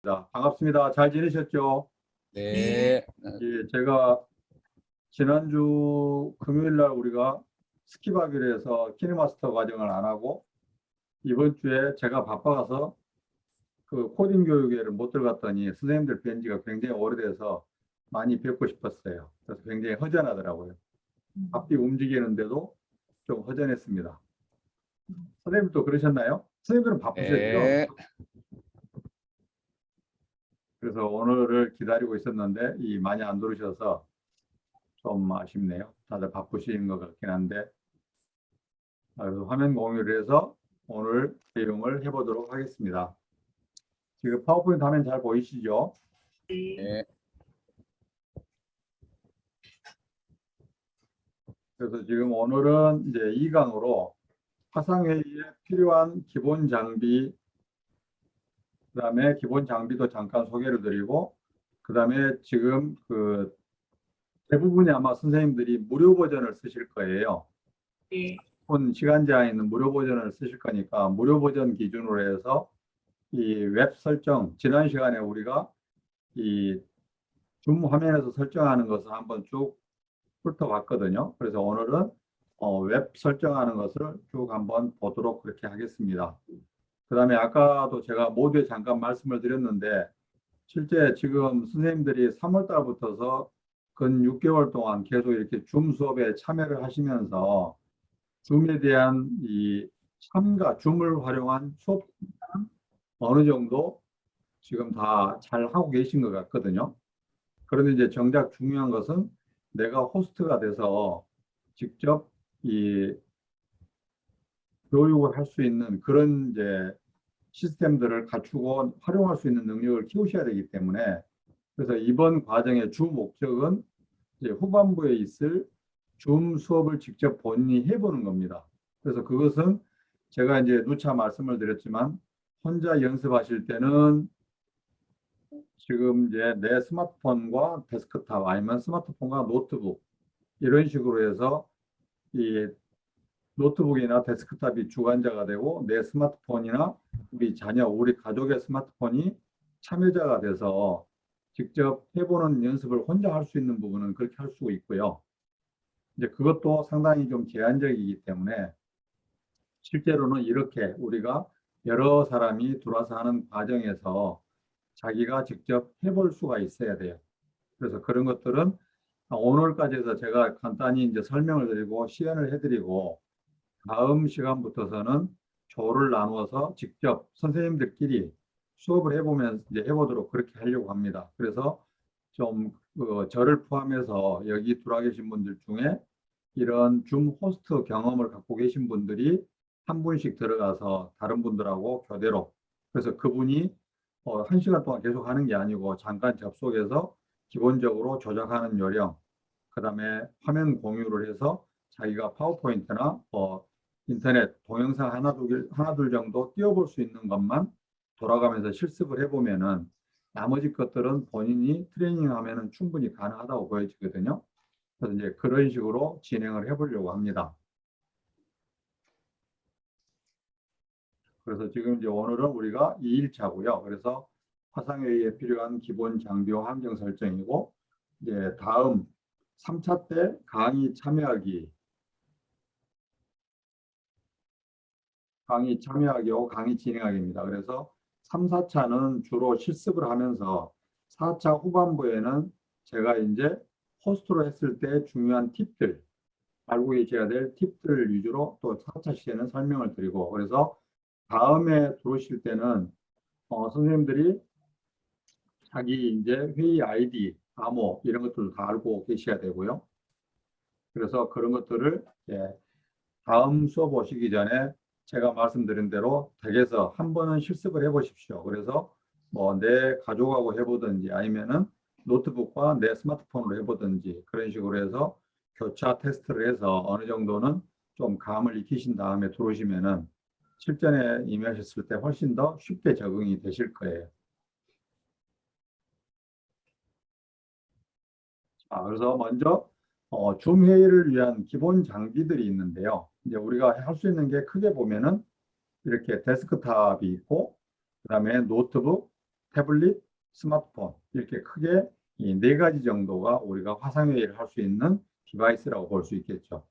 반갑습니다. 잘 지내셨죠? 네. 예, 제가 지난주 금요일 날 우리가 스키바기로 해서 키네마스터 과정을 안 하고 이번 주에 제가 바빠서 그 코딩 교육회를 못 들어갔더니 선생님들 뵌 지가 굉장히 오래돼서 많이 뵙고 싶었어요. 그래서 굉장히 허전하더라고요. 앞뒤 움직이는데도 좀 허전했습니다. 선생님도 그러셨나요? 선생님들은 바쁘셨죠? 네. 그래서 오늘을 기다리고 있었는데 많이 안 들으셔서 좀 아쉽네요. 다들 바쁘신 것 같긴 한데 그래서 화면 공유를 해서 오늘 내용을 해보도록 하겠습니다. 지금 파워포인트 화면 잘 보이시죠? 네. 그래서 지금 오늘은 이제 2강으로 화상회의에 필요한 기본 장비, 그 다음에 기본 장비도 잠깐 소개를 드리고, 그 다음에 지금 대부분이 아마 선생님들이 무료 버전을 쓰실 거예요. 시간 제한 있는 무료 버전을 쓰실 거니까 무료 버전 기준으로 해서 이 웹 설정, 지난 시간에 우리가 이 줌 화면에서 설정하는 것을 한번 쭉 훑어봤거든요. 그래서 오늘은 웹 설정하는 것을 쭉 한번 보도록 그렇게 하겠습니다. 그 다음에 아까도 제가 모두에 잠깐 말씀을 드렸는데 실제 지금 선생님들이 3월 달부터서 근 6개월 동안 계속 이렇게 줌 수업에 참여를 하시면서 줌에 대한 이 참가, 줌을 활용한 수업 어느 정도 지금 다 잘 하고 계신 것 같거든요. 그런데 이제 정작 중요한 것은 내가 호스트가 돼서 직접 이 교육을 할 수 있는 그런 이제 시스템들을 갖추고 활용할 수 있는 능력을 키우셔야 되기 때문에 그래서 이번 과정의 주 목적은 이제 후반부에 있을 줌 수업을 직접 본인이 해보는 겁니다. 그래서 그것은 제가 이제 누차 말씀을 드렸지만 혼자 연습하실 때는 지금 이제 내 스마트폰과 데스크탑 아니면 스마트폰과 노트북 이런 식으로 해서 이 노트북이나 데스크탑이 주관자가 되고 내 스마트폰이나 우리 자녀, 우리 가족의 스마트폰이 참여자가 돼서 직접 해보는 연습을 혼자 할 수 있는 부분은 그렇게 할 수 있고요. 이제 그것도 상당히 좀 제한적이기 때문에 실제로는 이렇게 우리가 여러 사람이 들어와서 하는 과정에서 자기가 직접 해볼 수가 있어야 돼요. 그래서 그런 것들은 오늘까지 해서 제가 간단히 이제 설명을 드리고 시연을 해드리고 다음 시간부터서는 조를 나누어서 직접 선생님들끼리 수업을 해보면 이제 해보도록 그렇게 하려고 합니다. 그래서 좀 저를 포함해서 여기 들어와 계신 분들 중에 이런 줌 호스트 경험을 갖고 계신 분들이 한 분씩 들어가서 다른 분들하고 교대로 그래서 그분이 1시간 동안 계속 하는 게 아니고 잠깐 접속해서 기본적으로 조작하는 요령, 그 다음에 화면 공유를 해서 자기가 파워포인트나 인터넷 동영상 하나 둘 정도 띄워볼 수 있는 것만 돌아가면서 실습을 해보면은 나머지 것들은 본인이 트레이닝하면은 충분히 가능하다고 보여지거든요. 그래서 이제 그런 식으로 진행을 해보려고 합니다. 그래서 지금 이제 오늘은 우리가 2일차고요. 그래서 화상회의에 필요한 기본 장비와 함정 설정이고 이제 다음 3차 때 강의 참여하기하고 강의 진행하기입니다. 그래서 3, 4차는 주로 실습을 하면서 4차 후반부에는 제가 이제 호스트로 했을 때 중요한 팁들, 알고 계셔야 될 팁들 위주로 또 4차 시에는 설명을 드리고 그래서 다음에 들어오실 때는 선생님들이 자기 이제 회의 아이디, 암호 이런 것들을 다 알고 계셔야 되고요. 그래서 그런 것들을 다음 수업 오시기 전에 제가 말씀드린 대로 댁에서 한 번은 실습을 해보십시오. 그래서 뭐 내 가족하고 해보든지 아니면은 노트북과 내 스마트폰으로 해보든지 그런 식으로 해서 교차 테스트를 해서 어느 정도는 좀 감을 익히신 다음에 들어오시면은 실전에 임하셨을 때 훨씬 더 쉽게 적응이 되실 거예요. 그래서 먼저 줌 회의를 위한 기본 장비들이 있는데요. 이제 우리가 할 수 있는 게 크게 보면은 이렇게 데스크탑이 있고, 그 다음에 노트북, 태블릿, 스마트폰 이렇게 크게 이 네 가지 정도가 우리가 화상회의를 할 수 있는 디바이스라고 볼 수 있겠죠.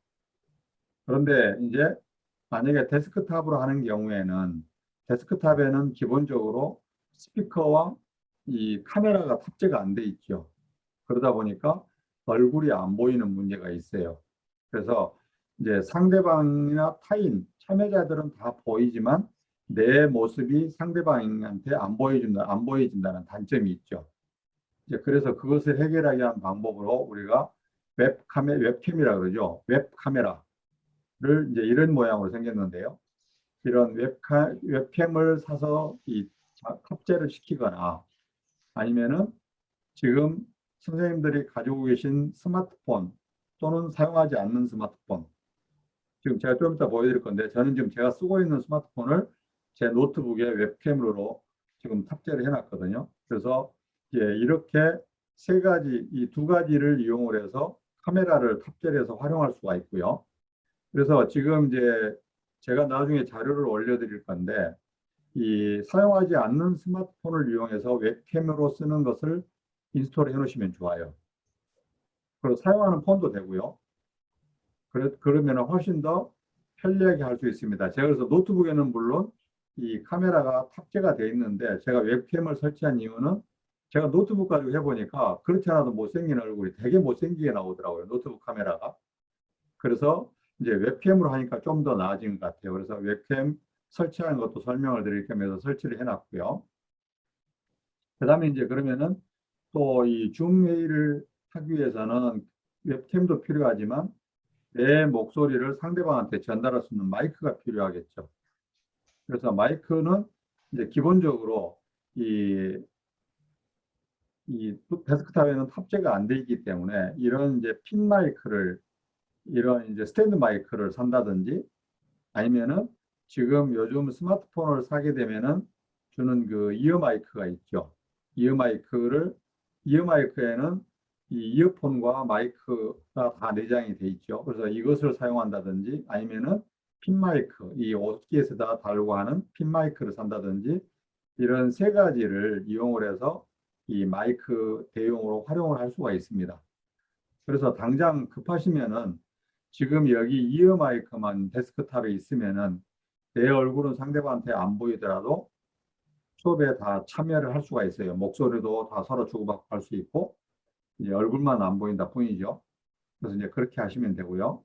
그런데 이제 만약에 데스크탑으로 하는 경우에는 데스크탑에는 기본적으로 스피커와 이 카메라가 탑재가 안 돼 있죠. 그러다 보니까 얼굴이 안 보이는 문제가 있어요. 그래서 이제 상대방이나 타인, 참여자들은 다 보이지만 내 모습이 상대방한테 안 보여진다는 단점이 있죠. 이제 그래서 그것을 해결하기 위한 방법으로 우리가 웹캠이라 그러죠. 웹카메라를 이제 이런 모양으로 생겼는데요. 이런 웹캠을 사서 탑재를 시키거나 아니면은 지금 선생님들이 가지고 계신 스마트폰 또는 사용하지 않는 스마트폰, 지금 제가 좀 이따 보여드릴 건데 저는 지금 제가 쓰고 있는 스마트폰을 제 노트북에 웹캠으로 지금 탑재를 해놨거든요. 그래서 이렇게 세 가지, 이 두 가지를 이용을 해서 카메라를 탑재를 해서 활용할 수가 있고요. 그래서 지금 이제 제가 나중에 자료를 올려드릴 건데 이 사용하지 않는 스마트폰을 이용해서 웹캠으로 쓰는 것을 인스톨 해 놓으시면 좋아요. 그리고 사용하는 폰도 되고요. 그러면 훨씬 더 편리하게 할 수 있습니다. 제가 그래서 노트북에는 물론 이 카메라가 탑재가 되어 있는데 제가 웹캠을 설치한 이유는 제가 노트북 가지고 해보니까 그렇지 않아도 못생긴 얼굴이 되게 못생기게 나오더라고요. 노트북 카메라가. 그래서 이제 웹캠으로 하니까 좀 더 나아진 것 같아요. 그래서 웹캠 설치하는 것도 설명을 드릴 겸해서 설치를 해놨고요. 그 다음에 이제 그러면은 또 이 줌 회의를 하기 위해서는 웹캠도 필요하지만 내 목소리를 상대방한테 전달할 수 있는 마이크가 필요하겠죠. 그래서 마이크는 이제 기본적으로 이 데스크탑에는 탑재가 안 돼 있기 때문에 이런 이제 핀 마이크를 이런 이제 스탠드 마이크를 산다든지 아니면은 지금 요즘 스마트폰을 사게 되면은 주는 그 이어 마이크가 있죠. 이어 마이크에는 이 이어폰과 마이크가 다 내장이 돼 있죠. 그래서 이것을 사용한다든지 아니면은 핀 마이크, 이 옷깃에다 달고 하는 핀 마이크를 산다든지 이런 세 가지를 이용을 해서 이 마이크 대용으로 활용을 할 수가 있습니다. 그래서 당장 급하시면은 지금 여기 이어 마이크만 데스크탑에 있으면은 내 얼굴은 상대방한테 안 보이더라도 수업에 다 참여를 할 수가 있어요. 목소리도 다 서로 주고받고 할 수 있고 이제 얼굴만 안 보인다 뿐이죠. 그래서 이제 그렇게 하시면 되고요.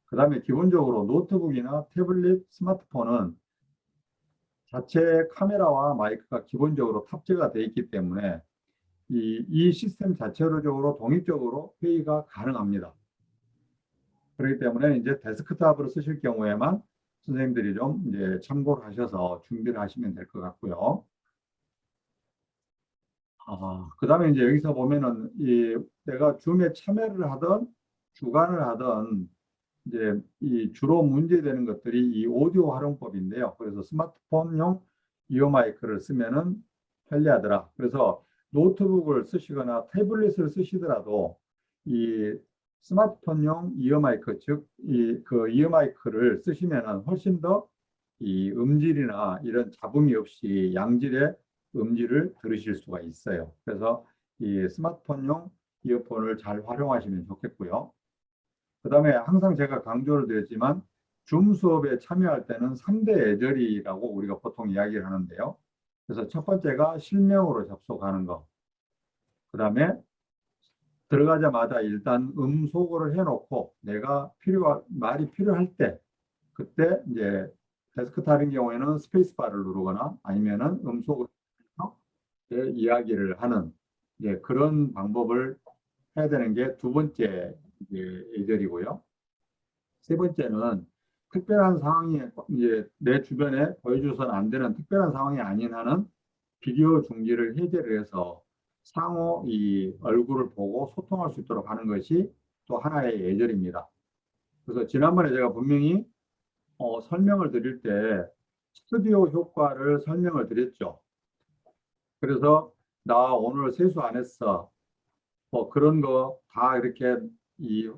그 다음에 기본적으로 노트북이나 태블릿, 스마트폰은 자체 카메라와 마이크가 기본적으로 탑재가 되어 있기 때문에 이 시스템 자체적으로 독립적으로 회의가 가능합니다. 그렇기 때문에 이제 데스크탑으로 쓰실 경우에만 선생님들이 좀 이제 참고를 하셔서 준비를 하시면 될 것 같고요. 그 다음에 이제 여기서 보면은 내가 줌에 참여를 하던 주관을 하던 이제 이 주로 문제되는 것들이 이 오디오 활용법인데요. 그래서 스마트폰용 이어 마이크를 쓰면은 편리하더라. 그래서 노트북을 쓰시거나 태블릿을 쓰시더라도 이 스마트폰용 이어 마이크, 즉 그 이어 마이크를 쓰시면은 훨씬 더 이 음질이나 이런 잡음이 없이 양질의 음질을 들으실 수가 있어요. 그래서 이 스마트폰용 이어폰을 잘 활용하시면 좋겠고요. 그 다음에 항상 제가 강조를 드렸지만 줌 수업에 참여할 때는 3대 예절이라고 우리가 보통 이야기를 하는데요. 그래서 첫 번째가 실명으로 접속하는 거. 그 다음에 들어가자마자 일단 음소거를 해놓고 내가 말이 필요할 때 그때 이제 데스크탑인 경우에는 스페이스바를 누르거나 아니면은 음소거 이야기를 하는 그런 방법을 해야 되는 게 두 번째 예절이고요. 세 번째는 특별한 상황이 이제 내 주변에 보여줘서는 안 되는 특별한 상황이 아닌 한은 비디오 중지를 해제를 해서 상호 이 얼굴을 보고 소통할 수 있도록 하는 것이 또 하나의 예절입니다. 그래서 지난번에 제가 분명히 설명을 드릴 때 스튜디오 효과를 설명을 드렸죠. 그래서 나 오늘 세수 안 했어. 뭐 그런 거 다 이렇게 이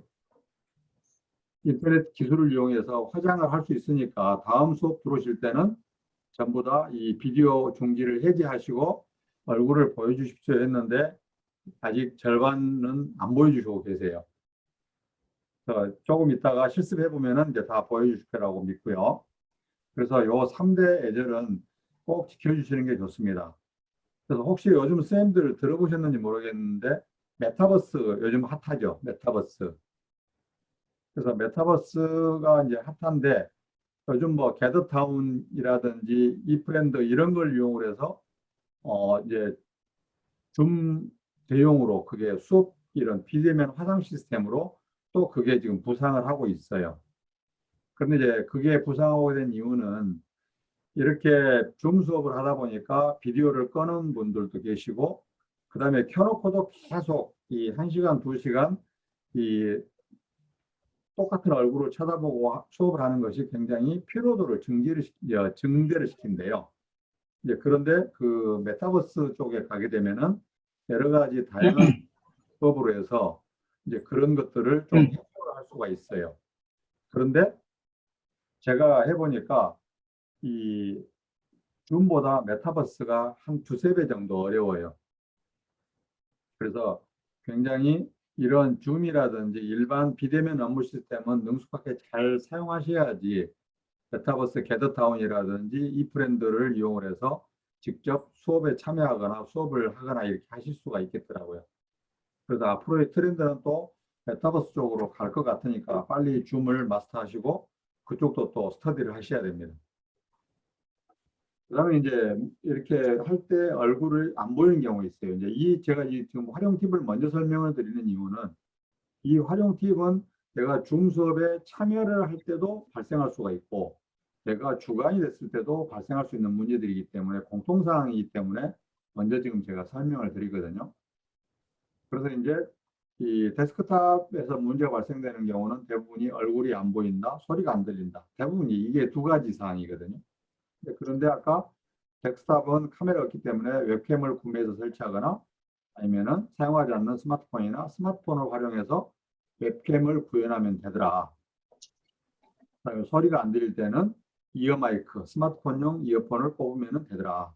인터넷 기술을 이용해서 화장을 할 수 있으니까 다음 수업 들어오실 때는 전부 다 이 비디오 중지를 해제하시고 얼굴을 보여주십시오 했는데 아직 절반은 안 보여주시고 계세요. 조금 있다가 실습해 보면은 이제 다 보여주실 거라고 믿고요. 그래서 요 3대 예절은 꼭 지켜주시는 게 좋습니다. 그래서 혹시 요즘 쌤들 들어보셨는지 모르겠는데 메타버스 요즘 핫하죠. 메타버스. 그래서 메타버스가 이제 핫한데 요즘 뭐 게더타운이라든지 이프랜드 이런 걸 이용을 해서 이제 줌 대용으로 그게 수업 이런 비대면 화상 시스템으로 또 그게 지금 부상을 하고 있어요. 그런데 이제 그게 부상하게 된 이유는 이렇게 줌 수업을 하다 보니까 비디오를 끄는 분들도 계시고 그다음에 켜놓고도 계속 이 1시간, 2시간 이 똑같은 얼굴을 쳐다보고 수업을 하는 것이 굉장히 피로도를 증대를 시킨대요. 이제 그런데 그 메타버스 쪽에 가게 되면은 여러 가지 다양한 수업으로 해서 이제 그런 것들을 좀 해결을 할 수가 있어요. 그런데 제가 해보니까 이 줌보다 메타버스가 한 두세 배 정도 어려워요. 그래서 굉장히 이런 줌이라든지 일반 비대면 업무 시스템은 능숙하게 잘 사용하셔야지 메타버스 게더타운이라든지 이 브랜드를 이용을 해서 직접 수업에 참여하거나 수업을 하거나 이렇게 하실 수가 있겠더라고요. 그래서 앞으로의 트렌드는 또 메타버스 쪽으로 갈 것 같으니까 빨리 줌을 마스터하시고 그쪽도 또 스터디를 하셔야 됩니다. 그다음에 이제 이렇게 할 때 얼굴을 안 보이는 경우가 있어요. 이제 제가 지금 활용 팁을 먼저 설명을 드리는 이유는 이 활용 팁은 내가 줌 수업에 참여를 할 때도 발생할 수가 있고 내가 주관이 됐을 때도 발생할 수 있는 문제들이기 때문에 공통사항이기 때문에 먼저 지금 제가 설명을 드리거든요. 그래서 이제 이 데스크탑에서 문제가 발생되는 경우는 대부분이 얼굴이 안 보인다, 소리가 안 들린다. 대부분이 이게 두 가지 사항이거든요. 그런데 아까 데스크탑은 카메라가 없기 때문에 웹캠을 구매해서 설치하거나 아니면은 사용하지 않는 스마트폰이나 스마트폰을 활용해서 웹캠을 구현하면 되더라. 그다음에 소리가 안 들릴 때는 이어 마이크, 스마트폰용 이어폰을 꼽으면 되더라.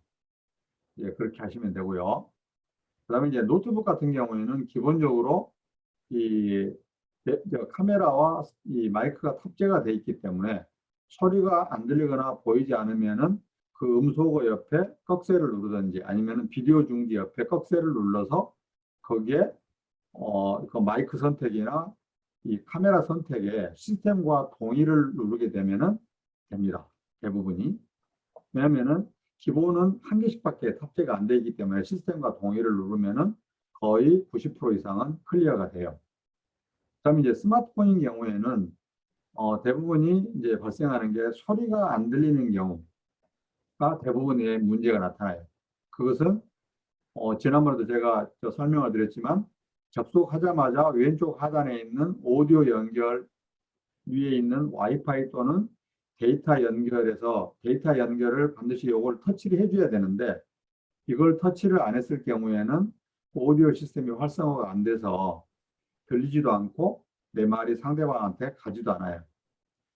예, 그렇게 하시면 되고요. 그다음에 이제 노트북 같은 경우에는 기본적으로 이 카메라와 이 마이크가 탑재가 돼 있기 때문에 소리가 안 들리거나 보이지 않으면은 그 음소거 옆에 꺽쇠를 누르든지 아니면은 비디오 중지 옆에 꺽쇠를 눌러서 거기에 그 마이크 선택이나 이 카메라 선택에 시스템과 동의를 누르게 되면은 됩니다. 대부분이. 왜냐면은 기본은 한 개씩밖에 탑재가 안 되기 때문에 시스템과 동의를 누르면은 거의 90% 이상은 클리어가 돼요. 그다음에 이제 스마트폰인 경우에는 대부분이 이제 발생하는 게 소리가 안 들리는 경우가 대부분의 문제가 나타나요. 그것은 지난번에도 제가 설명을 드렸지만 접속하자마자 왼쪽 하단에 있는 오디오 연결 위에 있는 와이파이 또는 데이터 연결해서 데이터 연결을 반드시 이걸 터치를 해줘야 되는데 이걸 터치를 안 했을 경우에는 오디오 시스템이 활성화가 안 돼서 들리지도 않고 내 말이 상대방한테 가지도 않아요.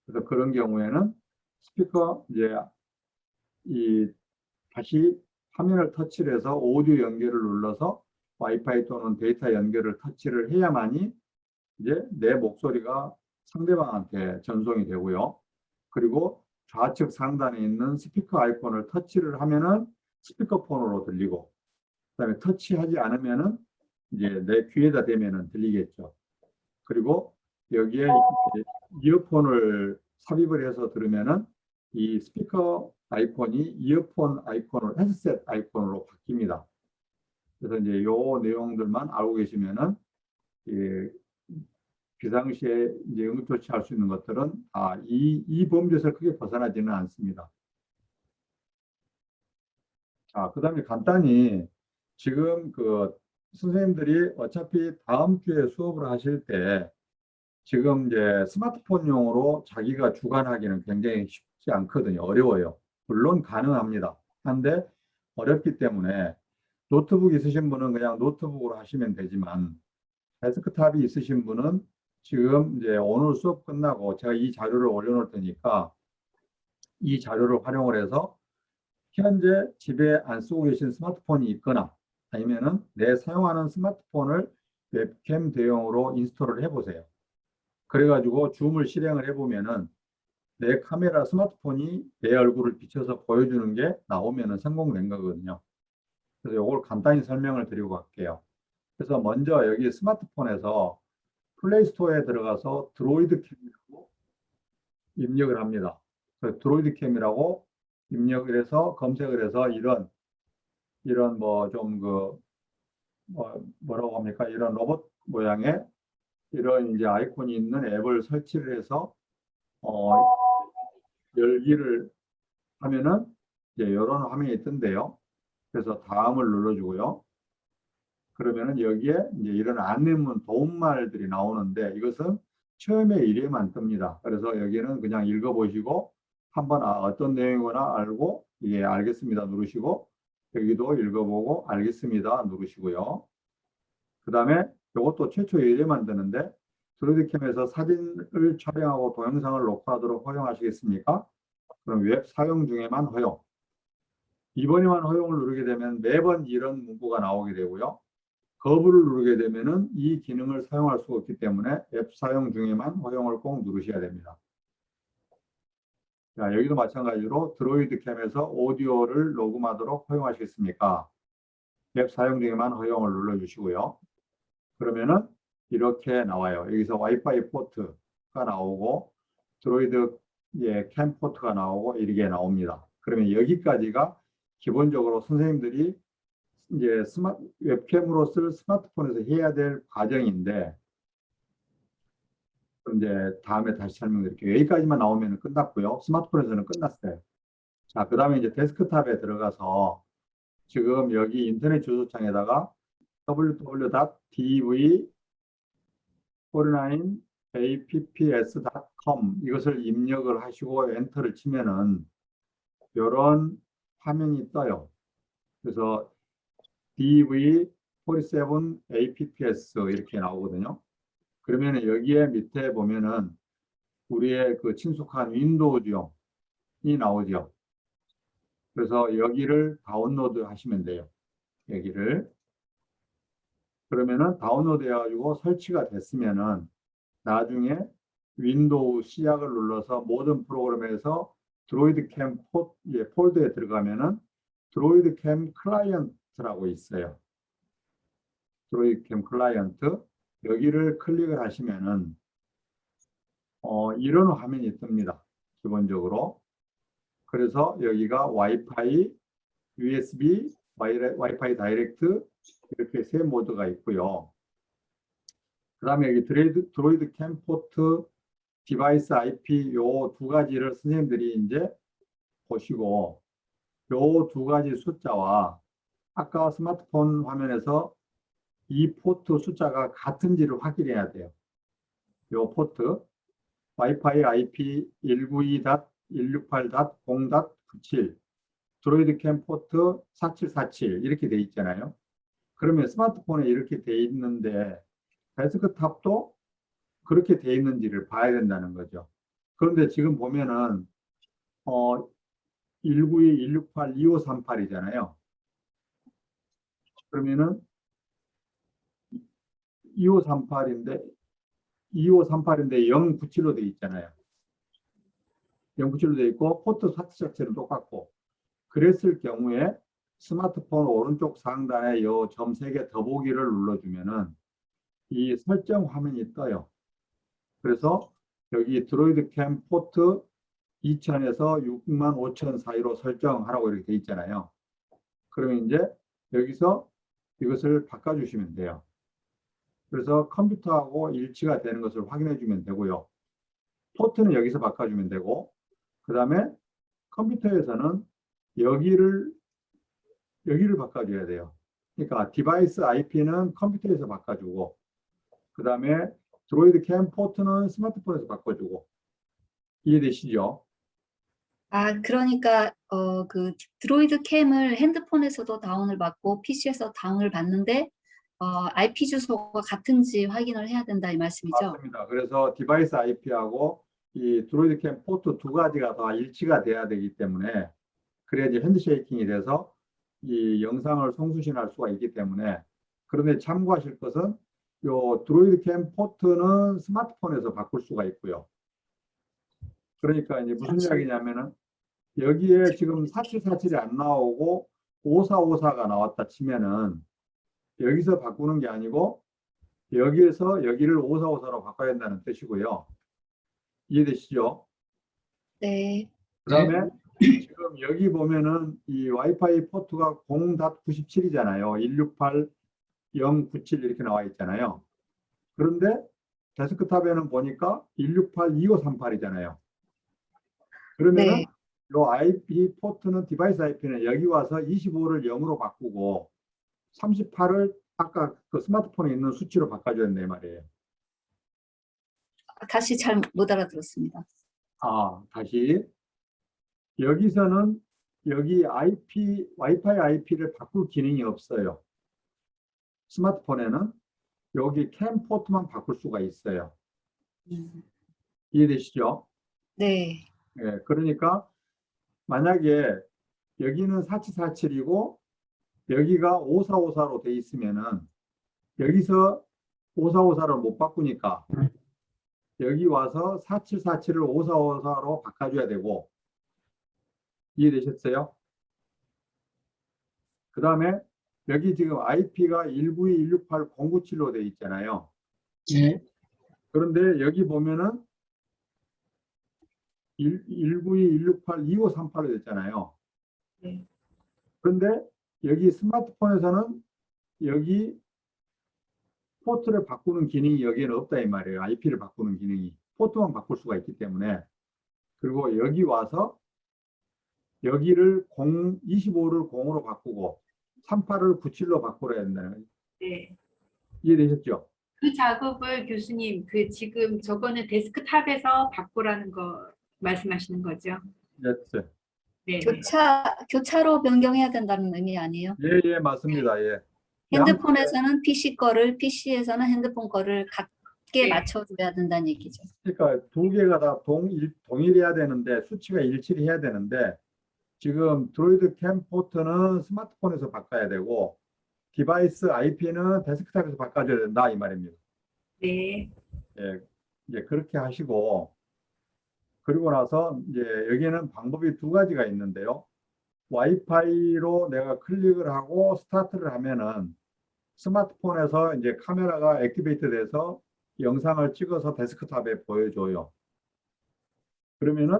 그래서 그런 경우에는 스피커 이제 이 다시 화면을 터치를 해서 오디오 연결을 눌러서 와이파이 또는 데이터 연결을 터치를 해야만이 이제 내 목소리가 상대방한테 전송이 되고요. 그리고 좌측 상단에 있는 스피커 아이콘을 터치를 하면은 스피커폰으로 들리고 그다음에 터치하지 않으면은 이제 내 귀에다 대면은 들리겠죠. 그리고 여기에 이어폰을 삽입을 해서 들으면은 이 스피커 아이콘이 이어폰 아이콘으로 헤드셋 아이콘으로 바뀝니다. 그래서 이제 요 내용들만 알고 계시면은 비상시에 이제 응급조치할 수 있는 것들은 이 범죄에서 크게 벗어나지는 않습니다. 자, 그다음에 간단히 지금 그 선생님들이 어차피 다음 주에 수업을 하실 때 지금 이제 스마트폰용으로 자기가 주관하기는 굉장히 쉽지 않거든요. 어려워요. 물론 가능합니다. 한데 어렵기 때문에 노트북 있으신 분은 그냥 노트북으로 하시면 되지만 데스크탑이 있으신 분은 지금 이제 오늘 수업 끝나고 제가 이 자료를 올려놓을 테니까 이 자료를 활용을 해서 현재 집에 안 쓰고 계신 스마트폰이 있거나 아니면은 내 사용하는 스마트폰을 웹캠 대용으로 인스톨을 해보세요. 그래가지고 줌을 실행을 해보면은 내 카메라 스마트폰이 내 얼굴을 비춰서 보여주는 게 나오면은 성공된 거거든요. 그래서 이걸 간단히 설명을 드리고 갈게요. 그래서 먼저 여기 스마트폰에서 플레이스토어에 들어가서 드로이드 캠이라고 입력을 합니다. 드로이드 캠이라고 입력을 해서 검색을 해서 이런 뭐 좀 뭐라고 합니까? 이런 로봇 모양의 이런 이제 아이콘이 있는 앱을 설치를 해서 어, 열기를 하면은 이제 이런 화면이 뜬대요. 그래서 다음을 눌러주고요. 그러면은 여기에 이제 이런 안내문 도움말들이 나오는데 이것은 처음에 1회만 뜹니다. 그래서 여기는 그냥 읽어보시고 한번 어떤 내용이구나 알고 예 알겠습니다 누르시고 여기도 읽어보고 알겠습니다 누르시고요. 그 다음에 이것도 최초 1회만 뜨는데 드로이드캠에서 사진을 촬영하고 동영상을 녹화하도록 허용하시겠습니까? 그럼 웹 사용 중에만 허용. 이번에만 허용을 누르게 되면 매번 이런 문구가 나오게 되고요. 거부를 누르게 되면은 이 기능을 사용할 수가 없기 때문에 앱 사용 중에만 허용을 꼭 누르셔야 됩니다. 자, 여기도 마찬가지로 드로이드 캠에서 오디오를 녹음하도록 허용하시겠습니까? 앱 사용 중에만 허용을 눌러주시고요. 그러면은 이렇게 나와요. 여기서 와이파이 포트가 나오고 드로이드 캠 포트가 나오고 이렇게 나옵니다. 그러면 여기까지가 기본적으로 선생님들이 이제 웹캠으로 쓸 스마트폰에서 해야 될 과정인데 이제 다음에 다시 설명드릴게요. 여기까지만 나오면 끝났고요. 스마트폰에서는 끝났어요. 자, 그 다음에 이제 데스크탑에 들어가서 지금 여기 인터넷 주소창에다가 www.49apps.com 이것을 입력을 하시고 엔터를 치면은 이런 화면이 떠요. 그래서 DV47apps 이렇게 나오거든요. 그러면 여기에 밑에 보면은 우리의 그 친숙한 윈도우용이 나오죠. 그래서 여기를 다운로드 하시면 돼요. 여기를. 그러면은 다운로드 해가지고 설치가 됐으면은 나중에 윈도우 시작을 눌러서 모든 프로그램에서 드로이드 캠 폴더에 들어가면은 드로이드 캠 클라이언트라고 있어요. 드로이드 캠 클라이언트. 여기를 클릭을 하시면은 이런 화면이 뜹니다. 기본적으로. 그래서 여기가 와이파이, USB, 와이파이 다이렉트 이렇게 세 모드가 있고요. 그 다음에 여기 드로이드 캠 포트, 디바이스 IP 요 두 가지를 선생님들이 이제 보시고 요 두 가지 숫자와 아까 스마트폰 화면에서 이 포트 숫자가 같은지를 확인해야 돼요. 요 포트 와이파이 IP 192.168.0.97 드로이드 캠 포트 4747 이렇게 돼 있잖아요. 그러면 스마트폰에 이렇게 돼 있는데 데스크탑도 그렇게 돼 있는지를 봐야 된다는 거죠. 그런데 지금 보면은 192, 168, 2538이잖아요. 그러면은 2538인데 097로 돼 있잖아요. 097로 돼 있고 포트 사치 자체는 똑같고 그랬을 경우에 스마트폰 오른쪽 상단에 이 점 3개 더보기를 눌러주면은 이 설정 화면이 떠요. 그래서 여기 드로이드 캠 포트 2000에서 65,000 사이로 설정하라고 이렇게 돼 있잖아요. 그러면 이제 여기서 이것을 바꿔주시면 돼요. 그래서 컴퓨터하고 일치가 되는 것을 확인해 주면 되고요. 포트는 여기서 바꿔주면 되고 그 다음에 컴퓨터에서는 여기를 바꿔줘야 돼요. 그러니까 디바이스 IP는 컴퓨터에서 바꿔주고 그 다음에 드로이드 캠 포트는 스마트폰에서 바꿔주고 이해되시죠? 아, 그러니까 그 드로이드 캠을 핸드폰에서도 다운을 받고 PC에서 다운을 받는데 IP 주소가 같은지 확인을 해야 된다 이 말씀이죠? 맞습니다. 그래서 디바이스 IP하고 이 드로이드 캠 포트 두 가지가 다 일치가 돼야 되기 때문에 그래야지 핸드쉐이킹이 돼서 이 영상을 송수신할 수가 있기 때문에. 그런데 참고하실 것은 요 드로이드 캠 포트는 스마트폰에서 바꿀 수가 있고요. 그러니까 이제 무슨 이야기냐면은 여기에 지금 4747이 안 나오고 5454가 나왔다 치면은 여기서 바꾸는 게 아니고 여기에서 여기를 5454로 바꿔야 한다는 뜻이고요. 이해되시죠? 네. 그다음에 지금 여기 보면은 이 와이파이 포트가 0.97이잖아요. 168.097 이렇게 나와 있잖아요. 그런데 데스크탑에는 보니까 168.2538이잖아요. 그러면은 네. 요 IP 포트는 디바이스 IP는 여기 와서 25를 0으로 바꾸고 38을 아까 그 스마트폰에 있는 수치로 바꿔줘야 된다 이 말이에요. 다시 잘 못 알아들었습니다. 다시 여기서는 여기 IP 와이파이 IP를 바꿀 기능이 없어요. 스마트폰에는 여기 캠 포트만 바꿀 수가 있어요. 이해되시죠? 네. 예, 그러니까 만약에 여기는 4747이고 여기가 5454로 돼 있으면은 여기서 5454를 못 바꾸니까 여기 와서 4747을 5454로 바꿔줘야 되고. 이해되셨어요? 그 다음에 여기 지금 IP가 192.168.097로 돼 있잖아요. 네. 그런데 여기 보면은 192.168.2538로 됐잖아요. 네. 그런데 여기 스마트폰에서는 여기 포트를 바꾸는 기능이 여기에는 없다 이 말이에요. IP를 바꾸는 기능이. 포트만 바꿀 수가 있기 때문에. 그리고 여기 와서 여기를 25를 0으로 바꾸고 38을 97로 바꾸어야 된다는. 네. 이해되셨죠? 그 작업을 교수님, 그 지금 저거는 데스크탑에서 바꾸라는 거 말씀하시는 거죠? 네. 네. 교차로 변경해야 된다는 의미 아니에요? 예, 맞습니다. 예. 핸드폰에서는 PC 거를, PC에서는 핸드폰 거를 같게 네. 맞춰줘야 된다는 얘기죠. 그러니까 두 개가 다 동일해야 되는데 수치가 일치해야 되는데 지금 드로이드 캠 포트는 스마트폰에서 바꿔야 되고 디바이스 IP는 데스크탑에서 바꿔줘야 된다 이 말입니다. 네. 예, 이제 그렇게 하시고 그리고 나서 이제 여기는 방법이 두 가지가 있는데요. 와이파이로 내가 클릭을 하고 스타트를 하면은 스마트폰에서 이제 카메라가 액티베이트 돼서 영상을 찍어서 데스크탑에 보여줘요. 그러면은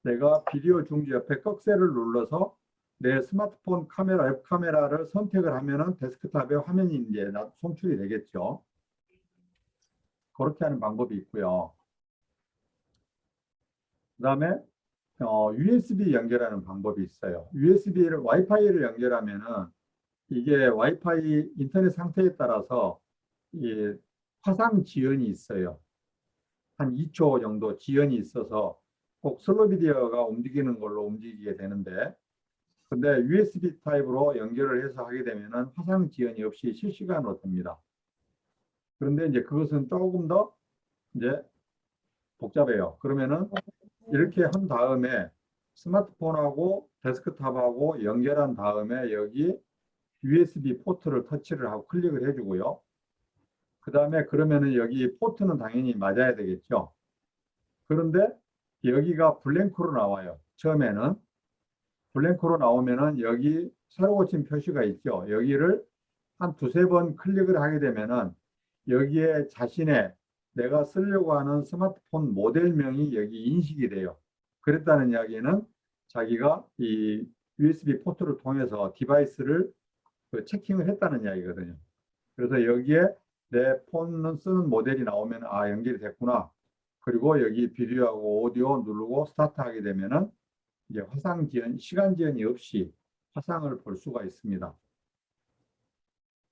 내가 비디오 중지 옆에 꺽쇠를 눌러서 내 스마트폰 카메라, 앱 카메라를 선택을 하면은 데스크탑에 화면이 이제 송출이 되겠죠. 그렇게 하는 방법이 있고요. 그 다음에 USB 연결하는 방법이 있어요. USB를 와이파이를 연결하면은 이게 와이파이 인터넷 상태에 따라서 이 화상 지연이 있어요. 한 2초 정도 지연이 있어서 꼭 슬로우 비디오가 움직이는 걸로 움직이게 되는데 근데 USB 타입으로 연결을 해서 하게 되면은 화상 지연이 없이 실시간으로 됩니다. 그런데 이제 그것은 조금 더 이제 복잡해요. 그러면은 이렇게 한 다음에 스마트폰하고 데스크탑하고 연결한 다음에 여기 USB 포트를 터치를 하고 클릭을 해주고요. 그 다음에 그러면은 여기 포트는 당연히 맞아야 되겠죠. 그런데 여기가 블랭크로 나와요. 처음에는 블랭크로 나오면은 여기 새로 고친 표시가 있죠. 여기를 한 두세 번 클릭을 하게 되면은 여기에 자신의 내가 쓰려고 하는 스마트폰 모델명이 여기 인식이 돼요. 그랬다는 이야기는 자기가 이 USB 포트를 통해서 디바이스를 체킹을 했다는 이야기거든요. 그래서 여기에 내 폰은 쓰는 모델이 나오면 연결이 됐구나. 그리고 여기 비디오하고 오디오 누르고 스타트하게 되면은 이제 화상 지연, 시간 지연이 없이 화상을 볼 수가 있습니다.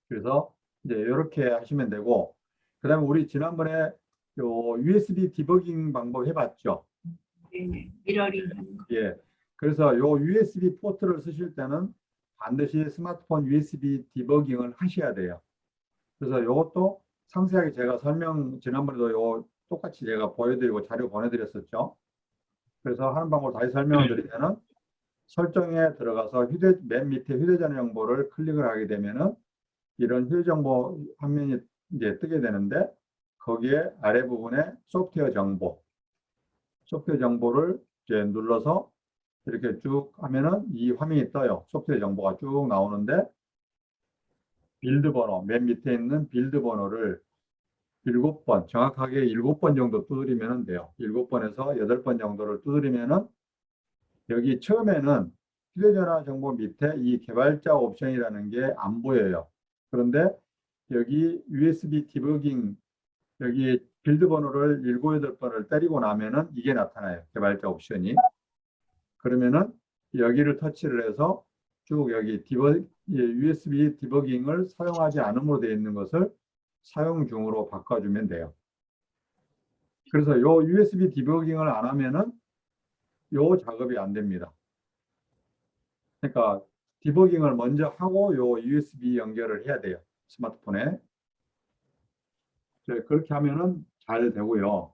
그래서 이제 이렇게 하시면 되고, 그다음에 우리 지난번에 요 USB 디버깅 방법 해봤죠. 네. 미러링 하는 거. 예. 그래서 요 USB 포트를 쓰실 때는 반드시 스마트폰 USB 디버깅을 하셔야 돼요. 그래서 이것도 상세하게 제가 지난번에도 요 똑같이 제가 보여드리고 자료 보내드렸었죠. 그래서 하는 방법을 다시 설명을 드리면은 설정에 들어가서 맨 밑에 휴대전화 정보를 클릭을 하게 되면은 이런 휴대정보 화면이 이제 뜨게 되는데 거기에 아래 부분에 소프트웨어 정보를 이제 눌러서 이렇게 쭉 하면은 이 화면이 떠요. 소프트웨어 정보가 쭉 나오는데 빌드 번호, 맨 밑에 있는 빌드 번호를 7번, 정확하게 7번 정도 두드리면 돼요. 7번에서 8번 정도를 두드리면은 여기 처음에는 휴대전화 정보 밑에 이 개발자 옵션이라는 게 안 보여요. 그런데 여기 USB 디버깅, 여기 빌드 번호를 7, 8번을 때리고 나면은 이게 나타나요. 개발자 옵션이. 그러면은 여기를 터치를 해서 쭉 여기 USB 디버깅을 사용하지 않음으로 되어 있는 것을 사용 중으로 바꿔주면 돼요. 그래서 요 USB 디버깅을 안 하면은 요 작업이 안 됩니다. 그러니까 디버깅을 먼저 하고 요 USB 연결을 해야 돼요. 스마트폰에. 그렇게 하면은 잘 되고요.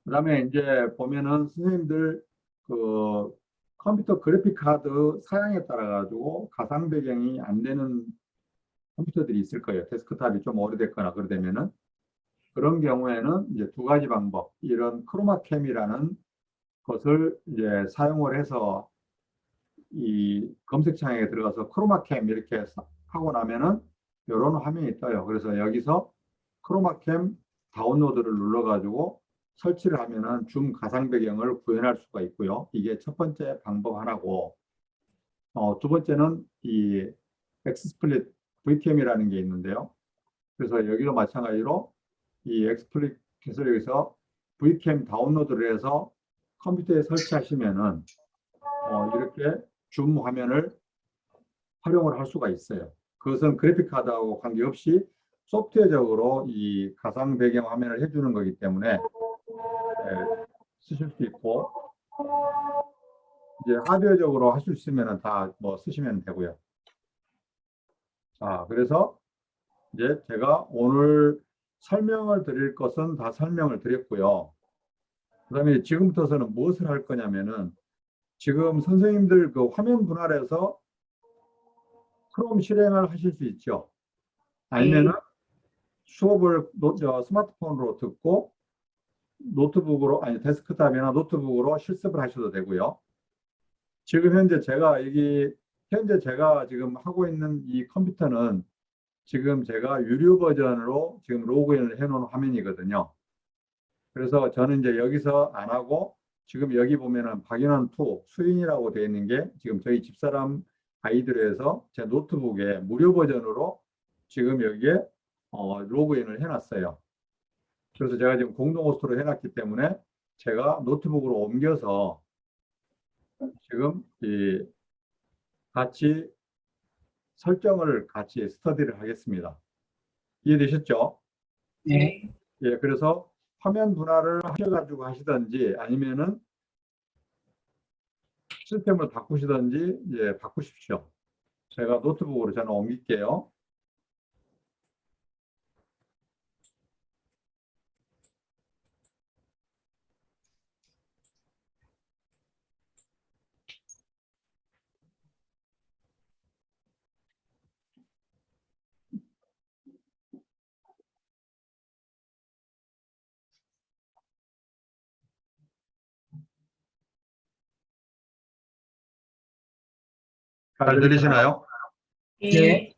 그다음에 이제 보면은 선생님들 그 컴퓨터 그래픽 카드 사양에 따라 가지고 가상 배경이 안 되는 컴퓨터들이 있을 거예요. 데스크탑이 좀 오래됐거나 그러면은 그런 경우에는 이제 두 가지 방법, 이런 크로마캠이라는 것을 이제 사용을 해서 이 검색창에 들어가서 크로마캠 이렇게 하고 나면은 이런 화면이 떠요. 그래서 여기서 크로마캠 다운로드를 눌러가지고 설치를 하면은 줌 가상 배경을 구현할 수가 있고요. 이게 첫 번째 방법 하나고, 두 번째는 이 엑스플릿 VCam이라는 게 있는데요. 그래서 여기도 마찬가지로 이 엑스플릿에서 여기서 VCam 다운로드를 해서 컴퓨터에 설치하시면은 이렇게 줌 화면을 활용을 할 수가 있어요. 그것은 그래픽 카드하고 관계없이 소프트웨어적으로 이 가상 배경 화면을 해주는 거기 때문에 쓰실 수 있고, 이제 하드웨어적으로 할 수 있으면 다 뭐 쓰시면 되고요. 자, 그래서 이제 제가 오늘 설명을 드릴 것은 다 설명을 드렸고요. 그 다음에 지금부터서는 무엇을 할 거냐면은, 지금 선생님들 그 화면 분할해서 크롬 실행을 하실 수 있죠. 아니면은 수업을 스마트폰으로 듣고 노트북으로, 아니 데스크탑이나 노트북으로 실습을 하셔도 되고요. 지금 현재 제가 지금 하고 있는 이 컴퓨터는 지금 제가 유료 버전으로 지금 로그인을 해 놓은 화면이거든요. 그래서 저는 이제 여기서 안 하고 지금 여기 보면은 박인환2 수인이라고 되어 있는 게 지금 저희 집사람 아이들로 해서 제 노트북에 무료 버전으로 지금 여기에 로그인을 해놨어요. 그래서 제가 지금 공동 호스트로 해놨기 때문에 제가 노트북으로 옮겨서 지금 같이 설정을 같이 스터디를 하겠습니다. 이해되셨죠? 네. 예, 그래서 화면 분할을 하셔가지고 하시든지 아니면은 시스템을 바꾸시든지 예, 바꾸십시오. 제가 노트북으로 저는 옮길게요. 잘 들리시나요? 네.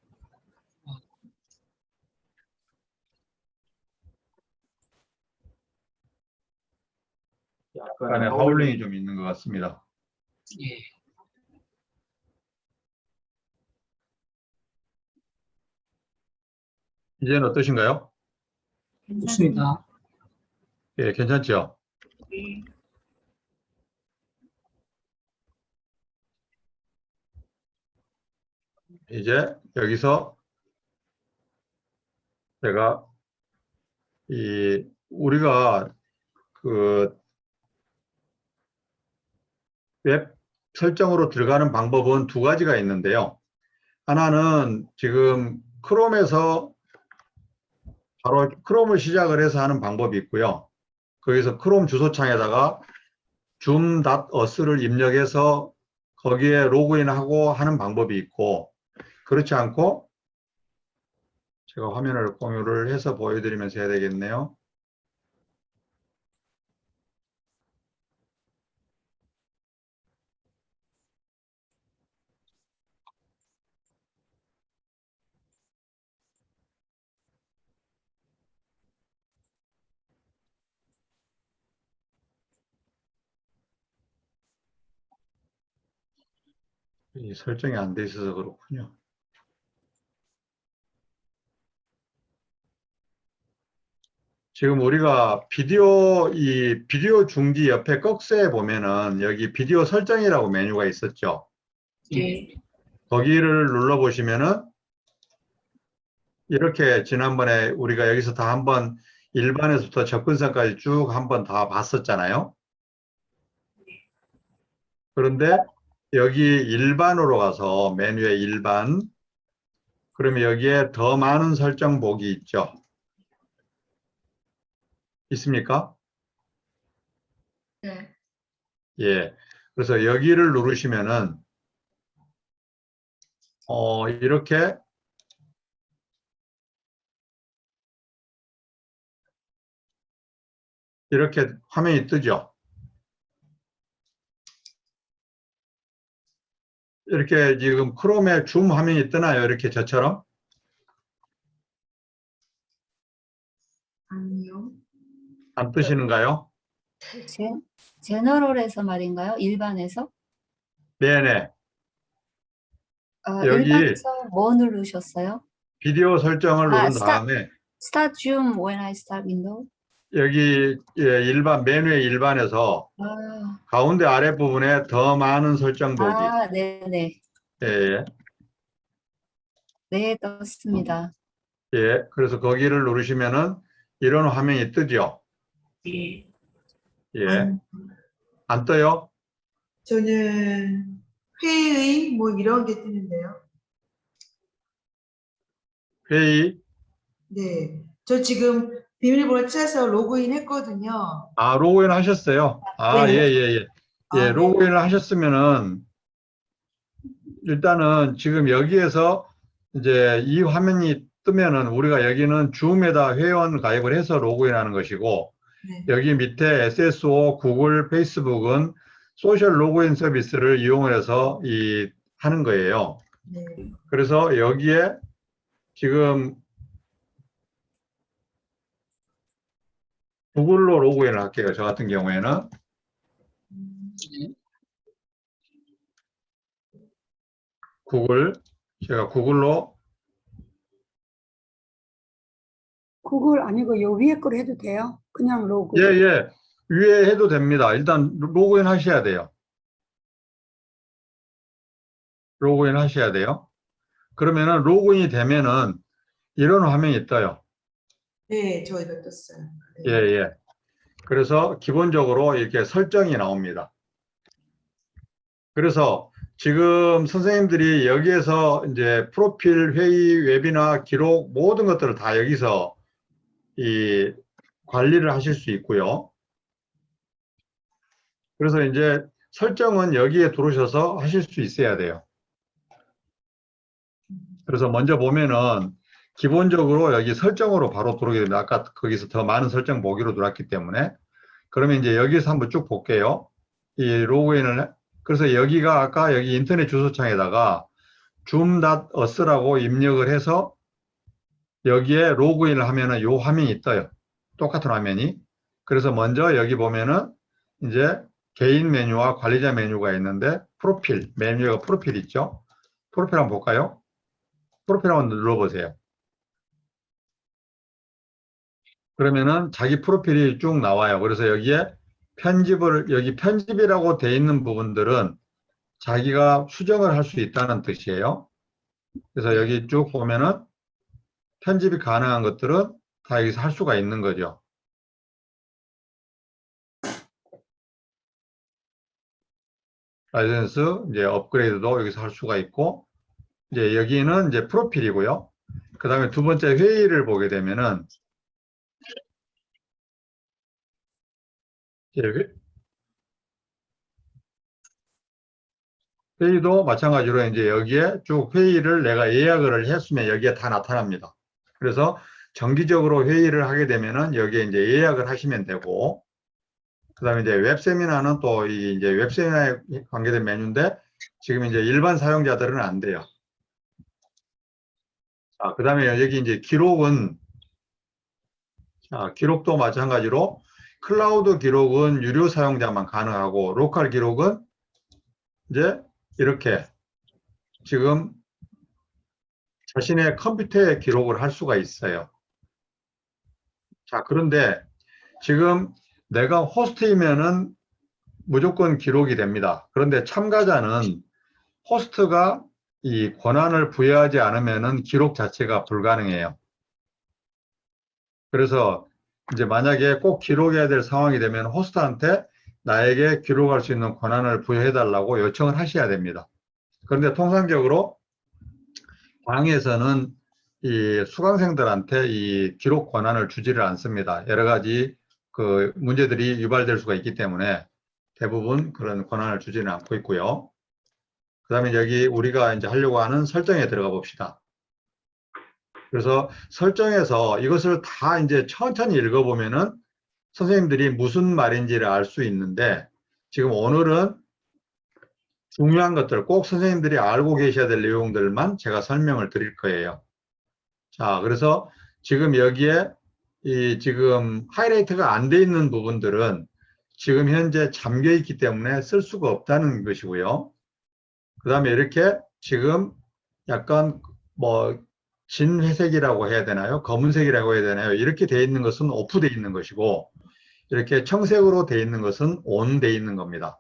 약간의 하울링이 좀 있는 것 같습니다. 이제는 어떠신가요? 괜찮습니다. 예, 괜찮죠? 네. 이제 여기서 제가 우리가 그 웹 설정으로 들어가는 방법은 두 가지가 있는데요. 하나는 지금 크롬에서 바로 크롬을 시작을 해서 하는 방법이 있고요. 거기서 크롬 주소창에다가 zoom.us를 입력해서 거기에 로그인하고 하는 방법이 있고, 그렇지 않고 제가 화면을 공유를 해서 보여드리면서 해야 되겠네요. 이 설정이 안 돼 있어서 그렇군요. 지금 우리가 이 비디오 중지 옆에 꺽쇠에 보면은 여기 비디오 설정이라고 메뉴가 있었죠. 네. 거기를 눌러 보시면은 이렇게 지난번에 우리가 여기서 다 한번 일반에서부터 접근성까지 쭉 한번 다 봤었잖아요. 그런데 여기 일반으로 가서 메뉴에 일반, 그러면 여기에 더 많은 설정 보기 있죠. 있습니까? 네. 예. 그래서 여기를 누르시면은 이렇게 화면이 뜨죠. 이렇게 지금 크롬에 줌 화면이 뜨나요? 이렇게 저처럼? 아니요. 안 뜨시는가요? 제너럴에서 말인가요? 일반에서? 네네. 여기 일반에서 뭐 누르셨어요? 비디오 설정을 누른 Start 다음에 Zoom when I start window. 여기 일반 메뉴의 일반에서 아, 가운데 아랫부분에 더 많은 설정 보기. 네네. 예, 네, 떴습니다. 예. 그래서 거기를 누르시면은 이런 화면이 뜨죠. 예. 예. 안 떠요? 저는 회의 뭐 이런 게 뜨는데요. 회의. 네. 저 지금 비밀번호 짜서 로그인 했거든요. 아, 로그인 하셨어요? 아, 예, 네. 예, 예. 예, 아, 네. 로그인을 하셨으면은 일단은 지금 여기에서 이제 이 화면이 뜨면은 우리가 여기는 줌에다 회원 가입을 해서 로그인하는 것이고, 네. 여기 밑에 SSO, 구글, 페이스북은 소셜 로그인 서비스를 이용을 해서 하는 거예요. 네. 그래서 여기에 지금 구글로 로그인을 할게요. 저 같은 경우에는. 제가 구글로. 구글 아니고 요 위에 걸 해도 돼요? 그냥 로그. 예, 예. 위에 해도 됩니다. 일단 로그인 하셔야 돼요. 로그인 하셔야 돼요. 그러면은 로그인이 되면은 이런 화면이 떠요. 네, 저희도 떴어요. 예, 네. 예. 그래서 기본적으로 이렇게 설정이 나옵니다. 그래서 지금 선생님들이 여기에서 이제 프로필, 회의, 웨비나, 기록 모든 것들을 다 여기서 관리를 하실 수 있고요. 그래서 이제 설정은 여기에 들어오셔서 하실 수 있어야 돼요. 그래서 먼저 보면은 기본적으로 여기 설정으로 바로 들어오게 됩니다. 아까 거기서 더 많은 설정 보기로 들어왔기 때문에. 그러면 이제 여기서 한번 쭉 볼게요. 이 로그인을 그래서 여기가 아까 여기 인터넷 주소창에다가 zoom.us라고 입력을 해서 여기에 로그인을 하면은 요 화면이 떠요. 똑같은 화면이. 그래서 먼저 여기 보면은 이제 개인 메뉴와 관리자 메뉴가 있는데 프로필, 메뉴가 프로필 있죠. 프로필 한번 볼까요? 프로필 한번 눌러보세요. 그러면은 자기 프로필이 쭉 나와요. 그래서 여기에 여기 편집이라고 돼 있는 부분들은 자기가 수정을 할 수 있다는 뜻이에요. 그래서 여기 쭉 보면은 편집이 가능한 것들은 다 여기서 할 수가 있는 거죠. 라이선스 이제 업그레이드도 여기서 할 수가 있고, 이제 여기는 이제 프로필이고요. 그 다음에 두 번째 회의를 보게 되면은 회의도 마찬가지로 이제 여기에 쭉 회의를 내가 예약을 했으면 여기에 다 나타납니다. 그래서 정기적으로 회의를 하게 되면은 여기에 이제 예약을 하시면 되고, 그다음에 이제 웹 세미나는 또 이 이제 웹 세미나에 관계된 메뉴인데 지금 이제 일반 사용자들은 안 돼요. 자, 그다음에 여기 이제 기록은, 자, 기록도 마찬가지로 클라우드 기록은 유료 사용자만 가능하고, 로컬 기록은 이제 이렇게 지금 자신의 컴퓨터에 기록을 할 수가 있어요. 자, 그런데 지금 내가 호스트이면은 무조건 기록이 됩니다. 그런데 참가자는 호스트가 이 권한을 부여하지 않으면은 기록 자체가 불가능해요. 그래서 이제 만약에 꼭 기록해야 될 상황이 되면 호스트한테 나에게 기록할 수 있는 권한을 부여해 달라고 요청을 하셔야 됩니다. 그런데 통상적으로 방에서는 이 수강생들한테 이 기록 권한을 주지를 않습니다. 여러 가지 그 문제들이 유발될 수가 있기 때문에 대부분 그런 권한을 주지는 않고 있고요. 그 다음에 여기 우리가 이제 하려고 하는 설정에 들어가 봅시다. 그래서 설정에서 이것을 다 이제 천천히 읽어보면은 선생님들이 무슨 말인지를 알 수 있는데, 지금 오늘은 중요한 것들, 꼭 선생님들이 알고 계셔야 될 내용들만 제가 설명을 드릴 거예요. 자, 그래서 지금 여기에 이 지금 하이라이트가 안 돼 있는 부분들은 지금 현재 잠겨 있기 때문에 쓸 수가 없다는 것이고요. 그 다음에 이렇게 지금 약간 뭐 진회색이라고 해야 되나요? 검은색이라고 해야 되나요? 이렇게 돼 있는 것은 오프 돼 있는 것이고, 이렇게 청색으로 돼 있는 것은 온 돼 있는 겁니다.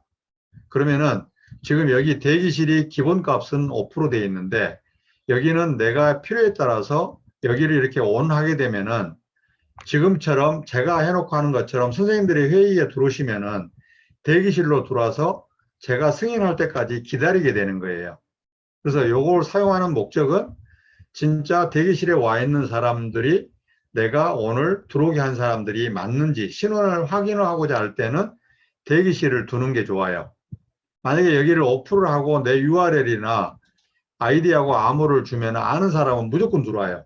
그러면은 지금 여기 대기실이 기본값은 오프로 돼 있는데, 여기는 내가 필요에 따라서 여기를 이렇게 온 하게 되면은 지금처럼 제가 해놓고 하는 것처럼 선생님들이 회의에 들어오시면은 대기실로 들어와서 제가 승인할 때까지 기다리게 되는 거예요. 그래서 요걸 사용하는 목적은 진짜 대기실에 와 있는 사람들이 내가 오늘 들어오게 한 사람들이 맞는지 신원을 확인을 하고자 할 때는 대기실을 두는 게 좋아요. 만약에 여기를 오프를 하고 내 URL이나 아이디하고 암호를 주면 아는 사람은 무조건 들어와요.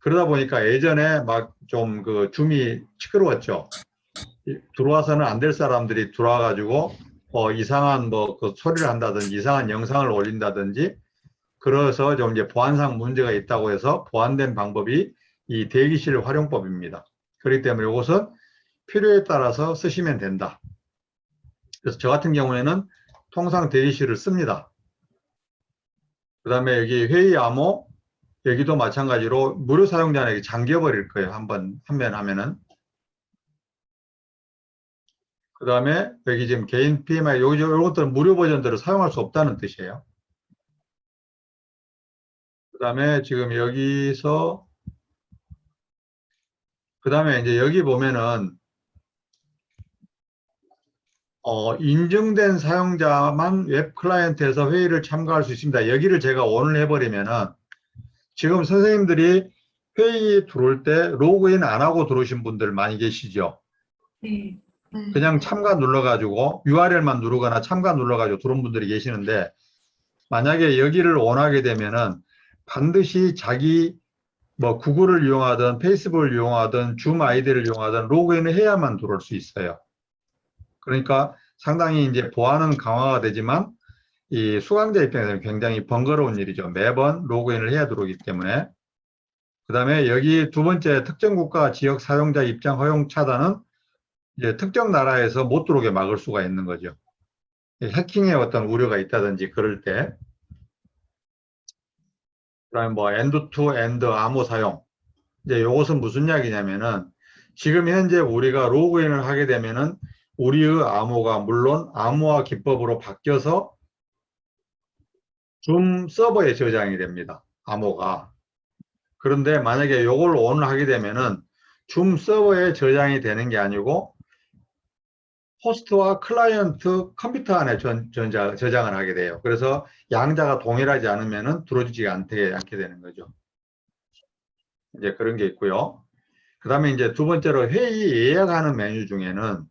그러다 보니까 예전에 막 좀 그 줌이 시끄러웠죠. 들어와서는 안 될 사람들이 들어와가지고 이상한 뭐 그 소리를 한다든지 이상한 영상을 올린다든지, 그래서 좀 이제 보안상 문제가 있다고 해서 보완된 방법이 이 대기실 활용법입니다. 그렇기 때문에 이것은 필요에 따라서 쓰시면 된다. 그래서 저 같은 경우에는 통상 대기실을 씁니다. 그 다음에 여기 회의 암호, 여기도 마찬가지로 무료 사용자에게 잠겨버릴 거예요. 한번 하면은. 그 다음에 여기 지금 개인 PMI, 이런 것들은 무료 버전들을 사용할 수 없다는 뜻이에요. 그 다음에 지금 여기서, 그 다음에 이제 여기 보면은, 인증된 사용자만 웹 클라이언트에서 회의를 참가할 수 있습니다. 여기를 제가 ON을 해버리면은, 지금 선생님들이 회의 들어올 때 로그인 안 하고 들어오신 분들 많이 계시죠? 네. 그냥 참가 눌러가지고 URL만 누르거나 참가 눌러가지고 들어온 분들이 계시는데, 만약에 여기를 원하게 되면은 반드시 자기 뭐 구글을 이용하든 페이스북을 이용하든 줌 아이디를 이용하든 로그인을 해야만 들어올 수 있어요. 그러니까 상당히 이제 보안은 강화가 되지만 이 수강자 입장에서는 굉장히 번거로운 일이죠. 매번 로그인을 해야 들어오기 때문에. 그 다음에 여기 두 번째 특정 국가 지역 사용자 입장 허용 차단은 이제 특정 나라에서 못 들어오게 막을 수가 있는 거죠. 해킹의 어떤 우려가 있다든지 그럴 때. 그다음에 뭐 엔드 투 엔드 암호 사용. 이제 이것은 무슨 이야기냐면은 지금 현재 우리가 로그인을 하게 되면은 우리의 암호가 물론 암호화 기법으로 바뀌어서 줌 서버에 저장이 됩니다. 암호가. 그런데 만약에 이걸 ON을 하게 되면은 줌 서버에 저장이 되는 게 아니고 호스트와 클라이언트 컴퓨터 안에 저장을 하게 돼요. 그래서 양자가 동일하지 않으면은 들어오지 않게 되는 거죠. 이제 그런 게 있고요. 그 다음에 이제 두 번째로 회의 예약하는 메뉴 중에는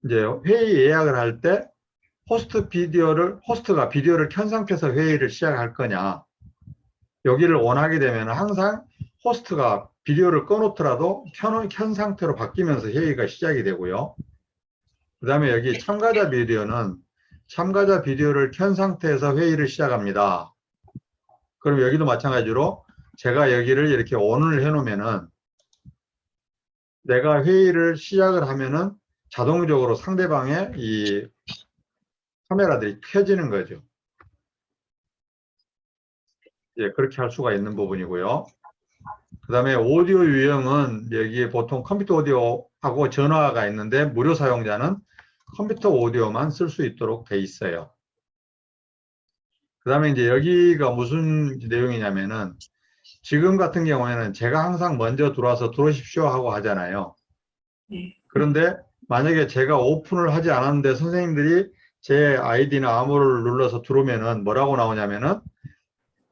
이제 회의 예약을 할 때 호스트가 비디오를 켠 상태에서 회의를 시작할 거냐. 여기를 원하게 되면 항상 호스트가 비디오를 꺼놓더라도 켠 상태로 바뀌면서 회의가 시작이 되고요. 그 다음에 여기 참가자 비디오는 참가자 비디오를 켠 상태에서 회의를 시작합니다. 그럼 여기도 마찬가지로 제가 여기를 이렇게 ON을 해놓으면은 내가 회의를 시작을 하면은 자동적으로 상대방의 이 카메라들이 켜지는 거죠. 예, 그렇게 할 수가 있는 부분이고요. 그 다음에 오디오 유형은 여기에 보통 컴퓨터 오디오하고 전화가 있는데 무료 사용자는 컴퓨터 오디오만 쓸 수 있도록 돼 있어요. 그 다음에 이제 여기가 무슨 내용이냐면은 지금 같은 경우에는 제가 항상 먼저 들어와서 들어오십시오 하고 하잖아요. 네. 그런데 만약에 제가 오픈을 하지 않았는데 선생님들이 제 아이디나 암호를 눌러서 들어오면은 뭐라고 나오냐면은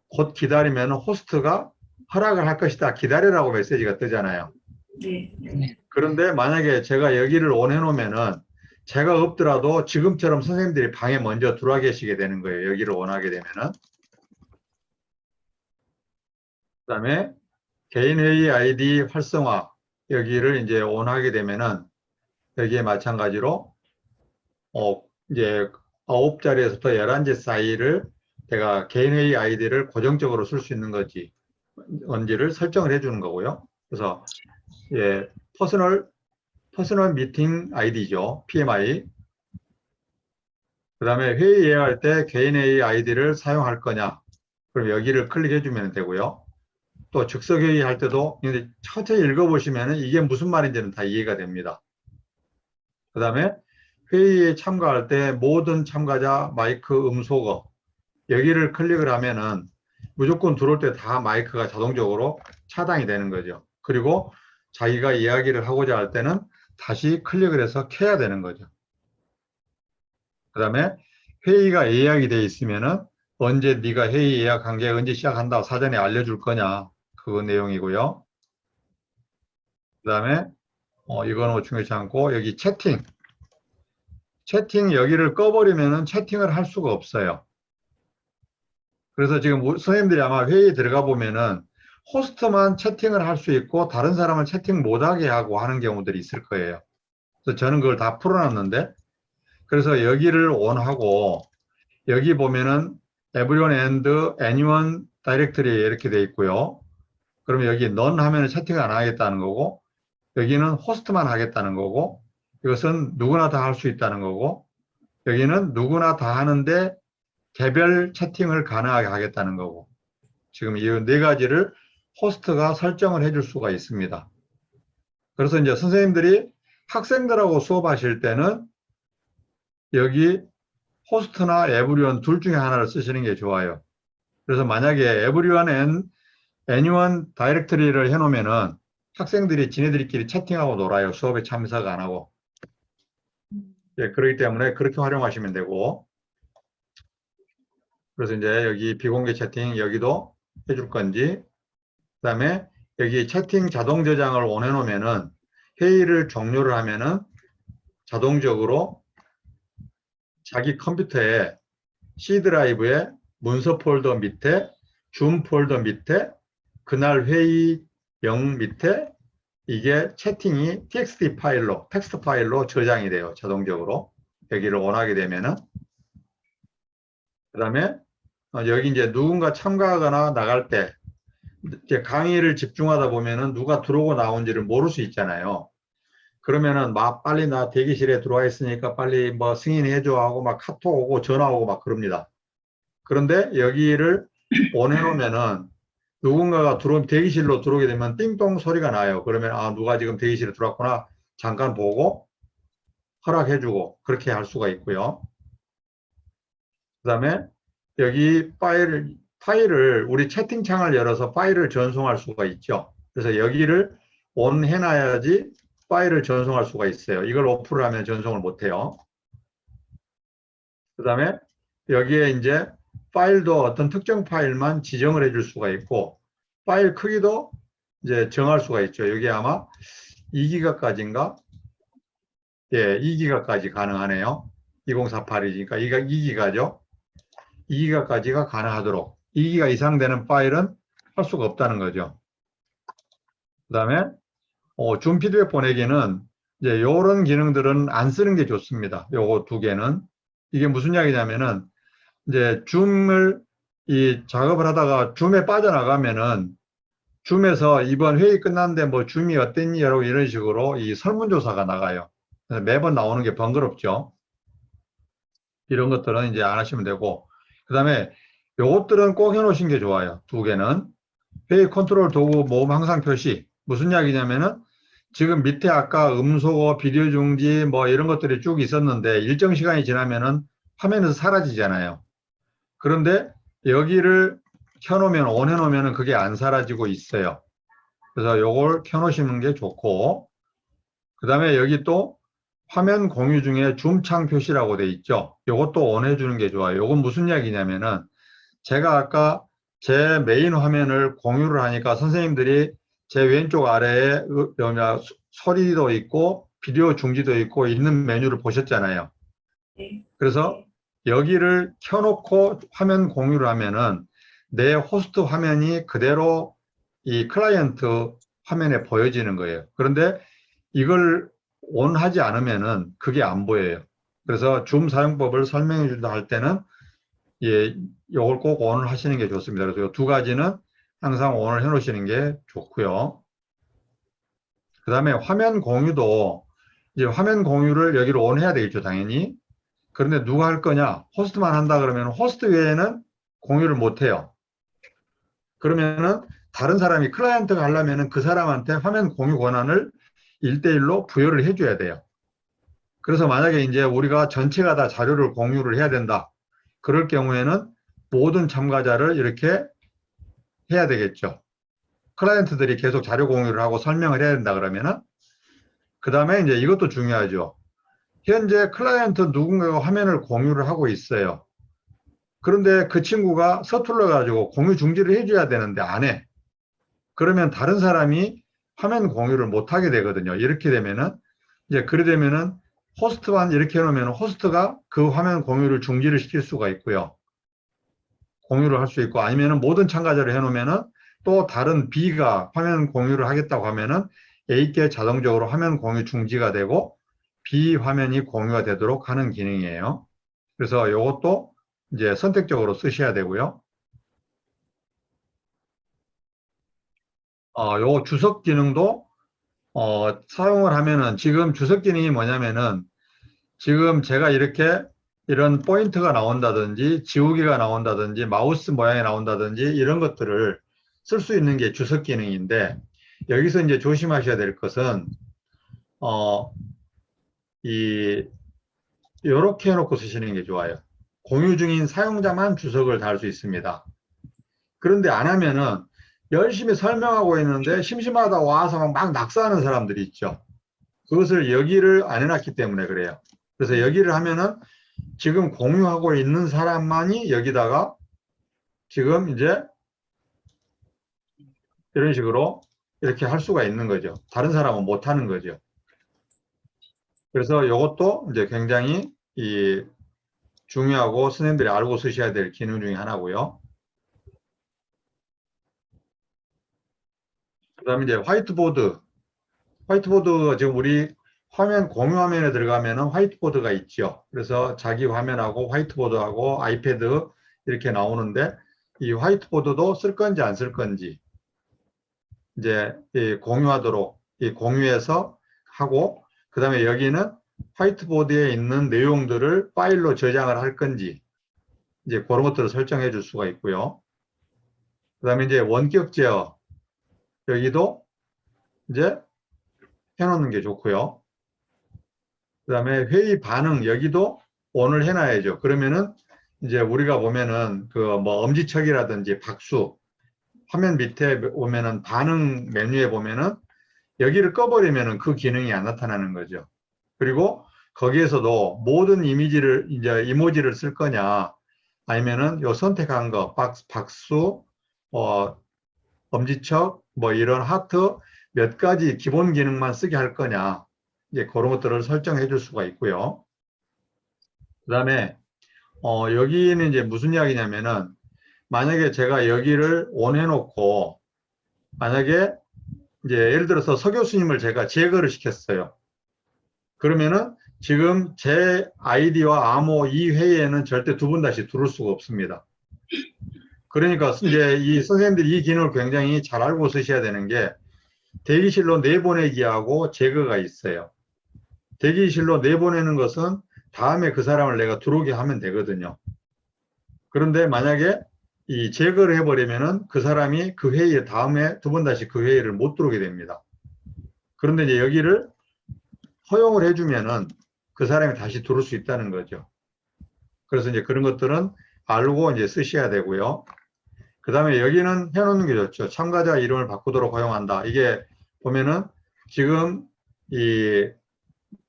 곧 기다리면 호스트가 허락을 할 것이다. 기다리라고 메시지가 뜨잖아요. 네. 그런데 만약에 제가 여기를 ON 해놓으면은 제가 없더라도 지금처럼 선생님들이 방에 먼저 들어와 계시게 되는 거예요. 여기를 원하게 되면은. 그 다음에 개인회의 아이디 활성화 여기를 이제 ON하게 되면은 여기에 마찬가지로 이제 9자리에서부터 11자 사이를 제가 개인회의 아이디를 고정적으로 쓸 수 있는 건지를 설정을 해주는 거고요. 그래서 예, 퍼스널 미팅 아이디죠. PMI. 그 다음에 회의 예약할 때 개인회의 아이디를 사용할 거냐. 그럼 여기를 클릭해 주면 되고요. 또 즉석회의 할 때도 천천히 읽어보시면 이게 무슨 말인지는 다 이해가 됩니다. 그 다음에 회의에 참가할 때 모든 참가자 마이크 음소거 여기를 클릭을 하면은 무조건 들어올 때 다 마이크가 자동적으로 차단이 되는 거죠. 그리고 자기가 이야기를 하고자 할 때는 다시 클릭을 해서 켜야 되는 거죠. 그 다음에 회의가 예약이 되어 있으면은 언제 네가 회의 예약한 게 언제 시작한다고 사전에 알려줄 거냐 그 내용이고요. 그 다음에 이거는 중요치 않고 여기 채팅 여기를 꺼버리면은 채팅을 할 수가 없어요. 그래서 지금 선생님들이 아마 회의에 들어가 보면은 호스트만 채팅을 할 수 있고 다른 사람은 채팅 못하게 하고 하는 경우들이 있을 거예요. 그래서 저는 그걸 다 풀어놨는데 그래서 여기를 ON하고 여기 보면은 everyone and anyone directory 이렇게 돼 있고요. 그러면 여기 none 하면 채팅을 안 하겠다는 거고 여기는 호스트만 하겠다는 거고 이것은 누구나 다 할 수 있다는 거고 여기는 누구나 다 하는데 개별 채팅을 가능하게 하겠다는 거고 지금 이 네 가지를 호스트가 설정을 해줄 수가 있습니다. 그래서 이제 선생님들이 학생들하고 수업하실 때는 여기 호스트나 에브리원 둘 중에 하나를 쓰시는 게 좋아요. 그래서 만약에 에브리원 and anyone 다이렉터리를 해놓으면은 학생들이 지네들끼리 채팅하고 놀아요. 수업에 참석 안 하고. 예, 그렇기 때문에 그렇게 활용하시면 되고 그래서 이제 여기 비공개 채팅 여기도 해줄 건지 그 다음에 여기 채팅 자동 저장을 ON 해놓으면은 회의를 종료를 하면은 자동적으로 자기 컴퓨터에 C 드라이브에 문서 폴더 밑에 줌 폴더 밑에 그날 회의명 밑에 이게 채팅이 TXT 파일로 텍스트 파일로 저장이 돼요. 자동적으로 여기를 원하게 되면은 그 다음에 여기 이제 누군가 참가하거나 나갈 때 이제 강의를 집중하다 보면은 누가 들어오고 나온지를 모를 수 있잖아요. 그러면은 막 빨리 나 대기실에 들어와 있으니까 빨리 뭐 승인해줘 하고 막 카톡 오고 전화 오고 막 그럽니다. 그런데 여기를 ON 해놓으면은 누군가가 대기실로 들어오게 되면 띵동 소리가 나요. 그러면 아 누가 지금 대기실에 들어왔구나 잠깐 보고 허락해주고 그렇게 할 수가 있고요. 그 다음에 여기 파일을 우리 채팅창을 열어서 파일을 전송할 수가 있죠. 그래서 여기를 ON 해놔야지 파일을 전송할 수가 있어요. 이걸 오프를 하면 전송을 못해요. 그 다음에 여기에 이제 파일도 어떤 특정 파일만 지정을 해줄 수가 있고 파일 크기도 이제 정할 수가 있죠. 여기 아마 2기가까지인가? 예, 2기가까지 가능하네요. 2048이니까 2기가죠. 2기가까지가 가능하도록 2기가 이상 되는 파일은 할 수가 없다는 거죠. 그 다음에 줌 피드백 보내기는 이제 이런 기능들은 안 쓰는 게 좋습니다. 요거 두 개는. 이게 무슨 이야기냐면은 이제 줌을 이 작업을 하다가 줌에 빠져나가면은 줌에서 이번 회의 끝났는데 뭐 줌이 어땠니? 여러분 이런 식으로 이 설문조사가 나가요. 그래서 매번 나오는 게 번거롭죠. 이런 것들은 이제 안 하시면 되고, 그 다음에 요것들은 꼭 해놓으신 게 좋아요. 두 개는. 회의 컨트롤 도구 모음 항상 표시. 무슨 이야기냐면은 지금 밑에 아까 음소거, 비디오 중지 뭐 이런 것들이 쭉 있었는데 일정 시간이 지나면은 화면에서 사라지잖아요. 그런데 여기를 켜놓으면, 온 해놓으면 그게 안 사라지고 있어요. 그래서 요걸 켜놓으시는 게 좋고, 그 다음에 여기 또 화면 공유 중에 줌창 표시라고 돼 있죠. 요것도 온 해주는 게 좋아요. 요건 무슨 이야기냐면은 제가 아까 제 메인 화면을 공유를 하니까 선생님들이 제 왼쪽 아래에 소리도 있고 비디오 중지도 있고 있는 메뉴를 보셨잖아요. 네. 그래서 여기를 켜놓고 화면 공유를 하면은 내 호스트 화면이 그대로 이 클라이언트 화면에 보여지는 거예요. 그런데 이걸 온 하지 않으면은 그게 안 보여요. 그래서 줌 사용법을 설명해 준다 할 때는 예, 이걸 꼭 온을 하시는 게 좋습니다. 그래서 이 두 가지는 항상 온을 해 놓으시는 게 좋고요. 그 다음에 화면 공유도 이제 화면 공유를 여기로 온 해야 되겠죠, 당연히. 그런데 누가 할 거냐? 호스트만 한다 그러면 호스트 외에는 공유를 못 해요. 그러면은 다른 사람이 클라이언트가 하려면은 그 사람한테 화면 공유 권한을 1대1로 부여를 해줘야 돼요. 그래서 만약에 이제 우리가 전체가 다 자료를 공유를 해야 된다. 그럴 경우에는 모든 참가자를 이렇게 해야 되겠죠. 클라이언트들이 계속 자료 공유를 하고 설명을 해야 된다 그러면은 그 다음에 이제 이것도 중요하죠. 현재 클라이언트 누군가가 화면을 공유를 하고 있어요. 그런데 그 친구가 서툴러 가지고 공유 중지를 해줘야 되는데 안 해. 그러면 다른 사람이 화면 공유를 못 하게 되거든요. 이렇게 되면은 이제 그래 되면은 호스트만 이렇게 해놓으면 호스트가 그 화면 공유를 중지를 시킬 수가 있고요. 공유를 할 수 있고 아니면은 모든 참가자를 해놓으면은 또 다른 B가 화면 공유를 하겠다고 하면은 A께 자동적으로 화면 공유 중지가 되고 B 화면이 공유가 되도록 하는 기능이에요. 그래서 이것도 이제 선택적으로 쓰셔야 되고요. 요 주석 기능도 사용을 하면은 지금 주석 기능이 뭐냐면은 지금 제가 이렇게 이런 포인트가 나온다든지 지우개가 나온다든지 마우스 모양이 나온다든지 이런 것들을 쓸 수 있는 게 주석 기능인데 여기서 이제 조심하셔야 될 것은 요렇게 해놓고 쓰시는 게 좋아요. 공유 중인 사용자만 주석을 달 수 있습니다. 그런데 안 하면은 열심히 설명하고 있는데 심심하다 와서 막 낙서하는 사람들이 있죠. 그것을 여기를 안 해놨기 때문에 그래요. 그래서 여기를 하면은 지금 공유하고 있는 사람만이 여기다가 지금 이제 이런 식으로 이렇게 할 수가 있는 거죠. 다른 사람은 못 하는 거죠. 그래서 이것도 이제 굉장히 중요하고 선생님들이 알고 쓰셔야 될 기능 중에 하나고요. 그 다음에 이제 화이트보드. 화이트보드 지금 우리 화면 공유 화면에 들어가면은 화이트보드가 있죠. 그래서 자기 화면하고 화이트보드하고 아이패드 이렇게 나오는데 이 화이트보드도 쓸 건지 안 쓸 건지 이제 공유하도록 공유해서 하고 그 다음에 여기는 화이트보드에 있는 내용들을 파일로 저장을 할 건지 이제 그런 것들을 설정해 줄 수가 있고요. 그 다음에 이제 원격 제어 여기도 이제 해놓는 게 좋고요. 그 다음에 회의 반응 여기도 ON을 해놔야죠. 그러면은 이제 우리가 보면은 그 뭐 엄지척이라든지 박수 화면 밑에 보면은 반응 메뉴에 보면은 여기를 꺼버리면은 그 기능이 안 나타나는 거죠. 그리고 거기에서도 모든 이모지를 쓸 거냐 아니면은 요 선택한 거 박수 엄지척 뭐 이런 하트 몇 가지 기본 기능만 쓰게 할 거냐 이제 그런 것들을 설정해 줄 수가 있고요. 그다음에 여기는 이제 무슨 이야기냐면은 만약에 제가 여기를 온해놓고 만약에 이제 예를 들어서 서 교수님을 제가 제거를 시켰어요. 그러면은 지금 제 아이디와 암호 이 회의에는 절대 두 분 다시 들어올 수가 없습니다. 그러니까 이제 이 선생님들이 이 기능을 굉장히 잘 알고 쓰셔야 되는 게 대기실로 내보내기하고 제거가 있어요. 대기실로 내보내는 것은 다음에 그 사람을 내가 들어오게 하면 되거든요. 그런데 만약에 이 제거를 해버리면은 그 사람이 그 회의에 다음에 두 번 다시 그 회의를 못 들어오게 됩니다. 그런데 이제 여기를 허용을 해주면은 그 사람이 다시 들어올 수 있다는 거죠. 그래서 이제 그런 것들은 알고 이제 쓰셔야 되고요. 그 다음에 여기는 해놓는 게 좋죠. 참가자 이름을 바꾸도록 허용한다. 이게 보면은 지금 이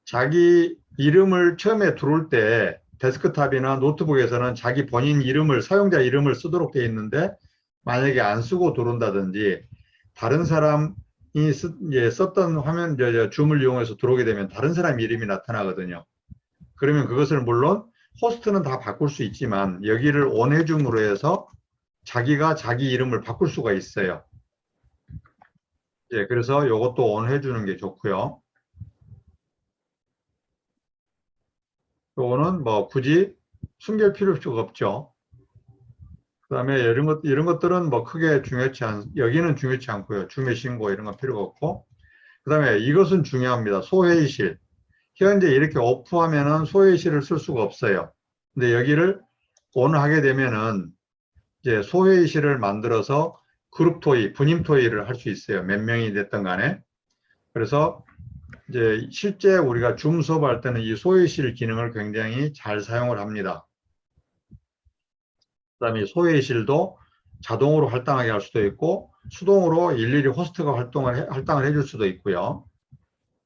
자기 이름을 처음에 들어올 때 데스크탑이나 노트북에서는 자기 본인 이름을, 사용자 이름을 쓰도록 되어 있는데 만약에 안 쓰고 들어온다든지 다른 사람이 썼던 화면, 줌을 이용해서 들어오게 되면 다른 사람 이름이 나타나거든요. 그러면 그것을 물론 호스트는 다 바꿀 수 있지만 여기를 온해줌으로 해서 자기가 자기 이름을 바꿀 수가 있어요. 예, 그래서 이것도 온해주는 게 좋고요. 요거는 뭐 굳이 숨길 필요가 없죠. 그 다음에 이런 것들은 뭐 크게 여기는 중요치 않고요. 중매 신고 이런 건 필요가 없고. 그 다음에 이것은 중요합니다. 소회의실. 현재 이렇게 오프하면은 소회의실을 쓸 수가 없어요. 근데 여기를 온하게 되면은 이제 소회의실을 만들어서 그룹 토의, 분임 토의를 할 수 있어요. 몇 명이 됐든 간에. 그래서 이제 실제 우리가 줌 수업할 때는 이 소회의실 기능을 굉장히 잘 사용을 합니다. 그 다음에 소회의실도 자동으로 할당하게 할 수도 있고 수동으로 일일이 호스트가 할당을 해줄 수도 있고요.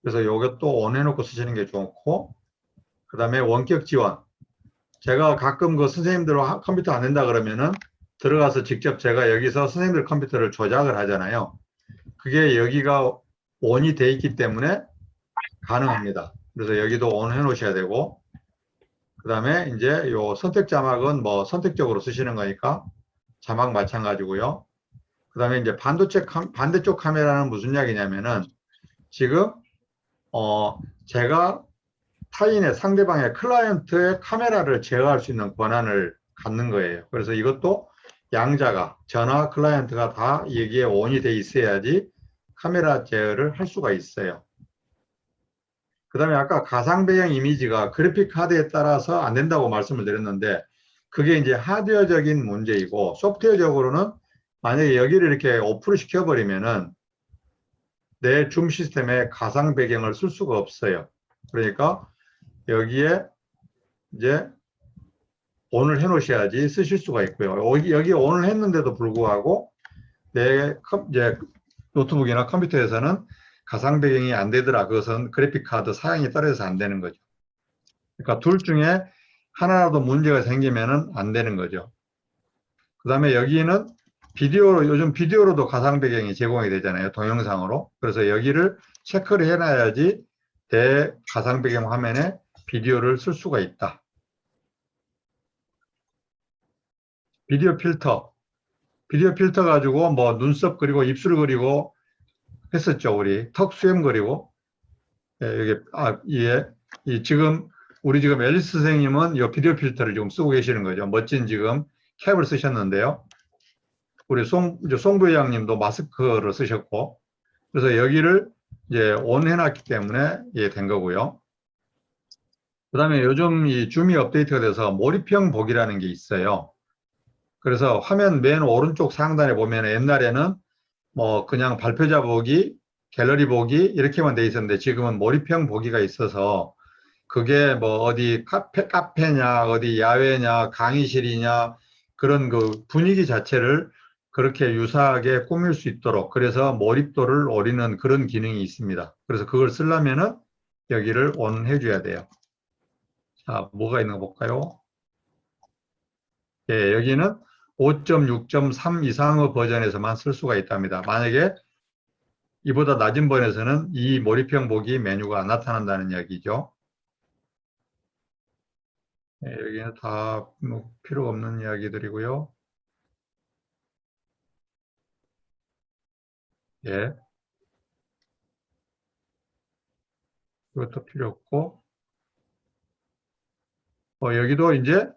그래서 이것도 온해놓고 쓰시는 게 좋고, 그 다음에 원격 지원. 제가 가끔 그 선생님들 컴퓨터 안 된다 그러면은 들어가서 직접 제가 여기서 선생님들 컴퓨터를 조작을 하잖아요. 그게 여기가 온이 돼 있기 때문에 가능합니다. 그래서 여기도 온 해놓으셔야 되고, 그 다음에 이제 요 선택 자막은 뭐 선택적으로 쓰시는 거니까 자막 마찬가지고요. 그 다음에 이제 반대쪽 카메라는 무슨 이야기냐면은 지금 제가 타인의 상대방의 클라이언트의 카메라를 제어할 수 있는 권한을 갖는 거예요. 그래서 이것도 양자가 전화 클라이언트가 다 여기에 온이 돼 있어야지 카메라 제어를 할 수가 있어요. 그 다음에 아까 가상 배경 이미지가 그래픽 카드에 따라서 안 된다고 말씀을 드렸는데 그게 이제 하드웨어적인 문제이고 소프트웨어적으로는 만약에 여기를 이렇게 오프를 시켜버리면은 내 줌 시스템에 가상 배경을 쓸 수가 없어요. 그러니까 여기에 이제 온을 해 놓으셔야지 쓰실 수가 있고요. 여기 온을 했는데도 불구하고 내 이제 노트북이나 컴퓨터에서는 가상 배경이 안 되더라. 그것은 그래픽 카드 사양이 떨어져서 안 되는 거죠. 그러니까 둘 중에 하나라도 문제가 생기면은 안 되는 거죠. 그 다음에 여기는 요즘 비디오로도 가상 배경이 제공이 되잖아요. 동영상으로. 그래서 여기를 체크를 해놔야지 내 가상 배경 화면에 비디오를 쓸 수가 있다. 비디오 필터 가지고 뭐 눈썹 그리고 입술 그리고 했었죠. 우리 턱 수염 그리고. 지금 우리 지금 앨리스 선생님은 이 비디오 필터를 지금 쓰고 계시는 거죠. 멋진 지금 캡을 쓰셨는데요. 우리 송 부회장님도 마스크를 쓰셨고, 그래서 여기를 이제 온 해놨기 때문에 이게 된 거고요. 그 다음에 요즘 이 줌이 업데이트가 돼서 몰입형 보기라는 게 있어요. 그래서 화면 맨 오른쪽 상단에 보면 옛날에는 뭐 그냥 발표자 보기, 갤러리 보기 이렇게만 돼 있었는데 지금은 몰입형 보기가 있어서 그게 뭐 어디 카페냐, 어디 야외냐, 강의실이냐 그런 그 분위기 자체를 그렇게 유사하게 꾸밀 수 있도록 그래서 몰입도를 올리는 그런 기능이 있습니다. 그래서 그걸 쓰려면은 여기를 온 해줘야 돼요. 자, 뭐가 있는 거 볼까요? 예, 여기는 5.6.3 이상의 버전에서만 쓸 수가 있답니다. 만약에 이보다 낮은 버전에서는 이 몰입형 보기 메뉴가 나타난다는 이야기죠. 여기는 다 뭐 필요 없는 이야기들이고요. 예. 이것도 필요 없고. 여기도 이제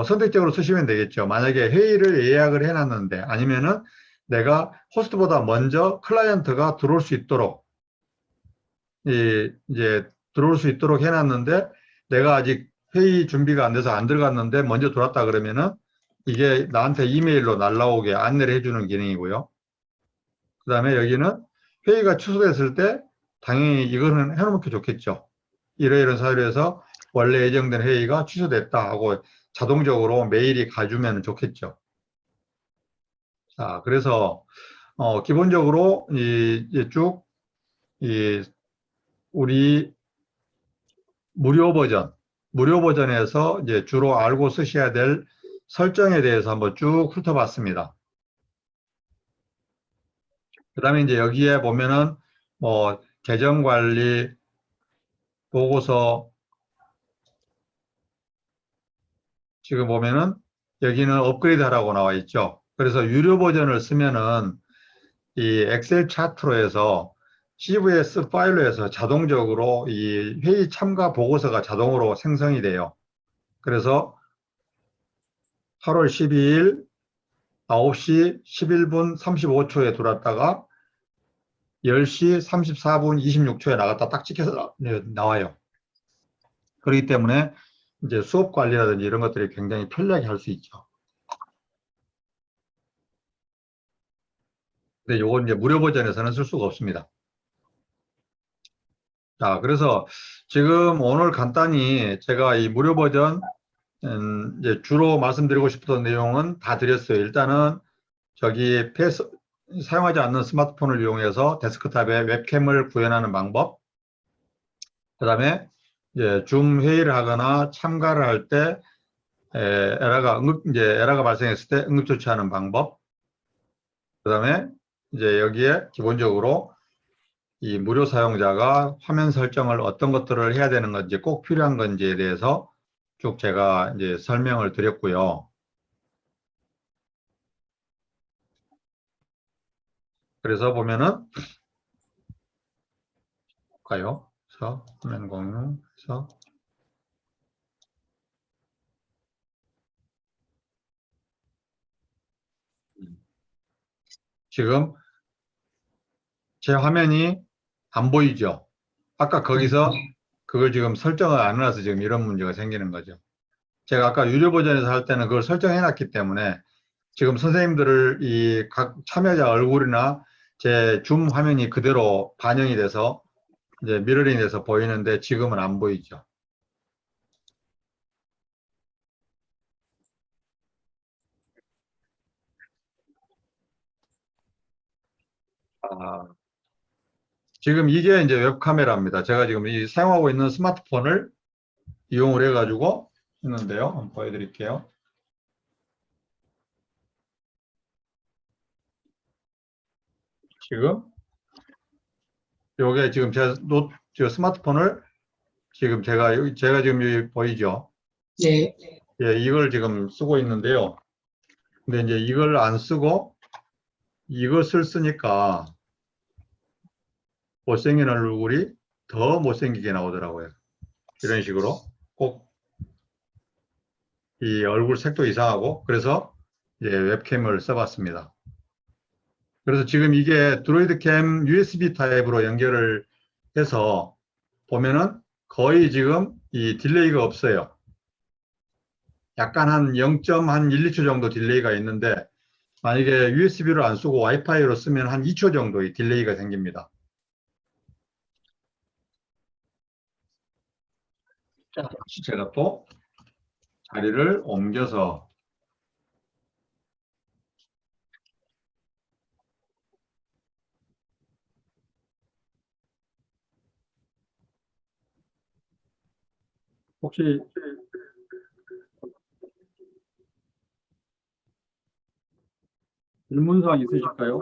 선택적으로 쓰시면 되겠죠. 만약에 회의를 예약을 해놨는데 아니면은 내가 호스트보다 먼저 클라이언트가 들어올 수 있도록 이제 들어올 수 있도록 해놨는데 내가 아직 회의 준비가 안 돼서 안 들어갔는데 먼저 들어왔다 그러면은 이게 나한테 이메일로 날라오게 안내를 해주는 기능이고요. 그 다음에 여기는 회의가 취소됐을 때 당연히 이거는 해놓으면 좋겠죠. 이러이러한 사유로 해서 원래 예정된 회의가 취소됐다 하고 자동적으로 메일이 가주면 좋겠죠. 자, 그래서 기본적으로 쭉 우리 무료 버전에서 이제 주로 알고 쓰셔야 될 설정에 대해서 한번 쭉 훑어봤습니다. 그 다음에 이제 여기에 보면은 계정 관리, 보고서, 지금 보면은 여기는 업그레이드 하라고 나와 있죠. 그래서 유료 버전을 쓰면은 이 엑셀 차트로 해서 CVS 파일로 해서 자동적으로 이 회의 참가 보고서가 자동으로 생성이 돼요. 그래서 8월 12일 9시 11분 35초에 들어왔다가 10시 34분 26초에 나갔다 딱 찍혀서 나와요. 그렇기 때문에 이제 수업 관리라든지 이런 것들이 굉장히 편리하게 할 수 있죠. 근데 요건 이제 무료 버전에서는 쓸 수가 없습니다. 자, 그래서 지금 오늘 간단히 제가 이 무료 버전 이제 주로 말씀드리고 싶었던 내용은 다 드렸어요. 일단은 저기 사용하지 않는 스마트폰을 이용해서 데스크탑에 웹캠을 구현하는 방법, 그 다음에 이제 줌 회의를 하거나 참가를 할 때 에러가 발생했을 때 응급 조치하는 방법, 그 다음에 이제 여기에 기본적으로 이 무료 사용자가 화면 설정을 어떤 것들을 해야 되는 건지 꼭 필요한 건지에 대해서 쭉 제가 이제 설명을 드렸고요. 그래서 보면은 볼까요? 그래서 화면 공유해서 지금 제 화면이 안 보이죠? 아까 거기서 그걸 지금 설정을 안 해놔서 지금 이런 문제가 생기는 거죠. 제가 아까 유료 버전에서 할 때는 그걸 설정해 놨기 때문에 지금 선생님들을 이 각 참여자 얼굴이나 제 줌 화면이 그대로 반영이 돼서 이제 미러링이 돼서 보이는데 지금은 안 보이죠. 지금 이게 이제 웹카메라입니다. 제가 지금 사용하고 있는 스마트폰을 이용을 해가지고 했는데요. 한번 보여드릴게요. 지금 요게 지금 제 스마트폰을 지금 제가 지금 여기 보이죠? 네. 예, 이걸 지금 쓰고 있는데요. 근데 이제 이걸 안 쓰고 이것을 쓰니까 못생긴 얼굴이 더 못생기게 나오더라고요. 이런 식으로 꼭 이 얼굴 색도 이상하고 그래서 이제 웹캠을 써봤습니다. 그래서 지금 이게 드로이드 캠 USB 타입으로 연결을 해서 보면은 거의 지금 이 딜레이가 없어요. 약간 한 0.1, 2초 정도 딜레이가 있는데 만약에 USB를 안 쓰고 와이파이로 쓰면 한 2초 정도의 딜레이가 생깁니다. 자, 제가 또 자리를 옮겨서 혹시 질문사항 있으실까요?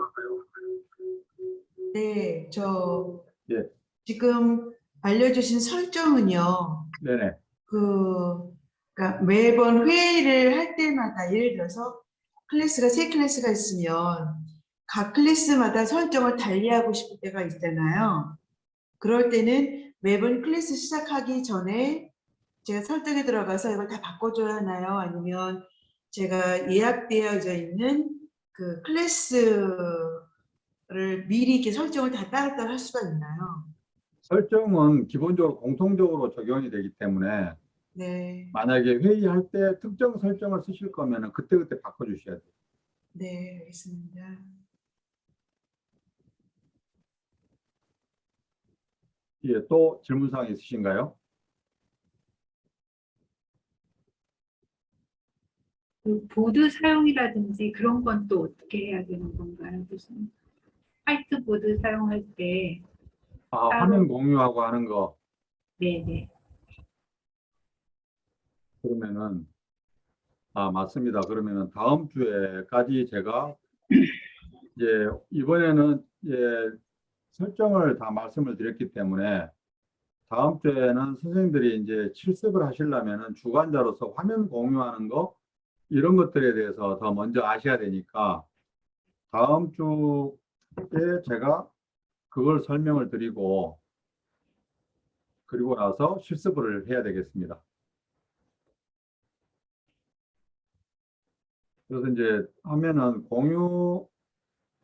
네, 예. 지금 알려주신 설정은요, 네네. 그 그러니까 매번 회의를 할 때마다 예를 들어서 클래스가 3클래스가 있으면 각 클래스마다 설정을 달리하고 싶을 때가 있잖아요. 그럴 때는 매번 클래스 시작하기 전에 제가 설정에 들어가서 이걸 다 바꿔줘야 하나요? 아니면 제가 예약되어져 있는 그 클래스를 미리 이렇게 설정을 다 따로따로 할 수가 있나요? 설정은 기본적으로 공통적으로 적용이 되기 때문에 네, 만약에 회의할 때 특정 설정을 쓰실 거면 그때그때 바꿔주셔야 돼요. 네, 알겠습니다. 예, 또 질문사항 있으신가요? 그 보드 사용이라든지 그런 건 또 어떻게 해야 되는 건가요, 교수님? 화이트보드 사용할 때 아, 따로. 화면 공유하고 하는 거 네네. 그러면은 맞습니다. 그러면은 다음 주에까지 제가 이제 이번에는 설정을 다 말씀을 드렸기 때문에 다음 주에는 선생님들이 이제 실습을 하시려면은 주관자로서 화면 공유하는 거 이런 것들에 대해서 더 먼저 아셔야 되니까 다음 주에 제가 그걸 설명을 드리고 그리고 나서 실습을 해야 되겠습니다. 그래서 이제 화면은 공유,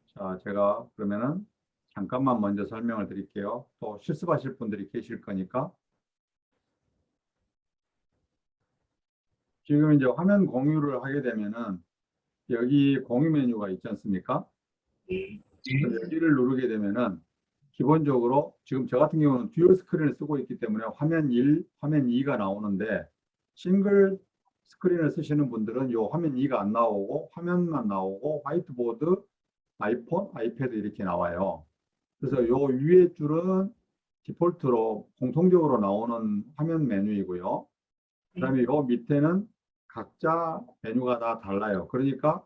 자, 제가 그러면은 잠깐만 먼저 설명을 드릴게요. 또 실습하실 분들이 계실 거니까. 지금 이제 화면 공유를 하게 되면은 여기 공유 메뉴가 있지 않습니까? 네. 그래서 여기를 누르게 되면은 기본적으로 지금 저 같은 경우는 듀얼 스크린을 쓰고 있기 때문에 화면 1, 화면 2가 나오는데 싱글 스크린을 쓰시는 분들은 이 화면 2가 안 나오고 화면만 나오고 화이트보드, 아이폰, 아이패드 이렇게 나와요. 그래서 요 위에 줄은 디폴트로 공통적으로 나오는 화면 메뉴이고요. 그다음에 요 밑에는 각자 메뉴가 다 달라요. 그러니까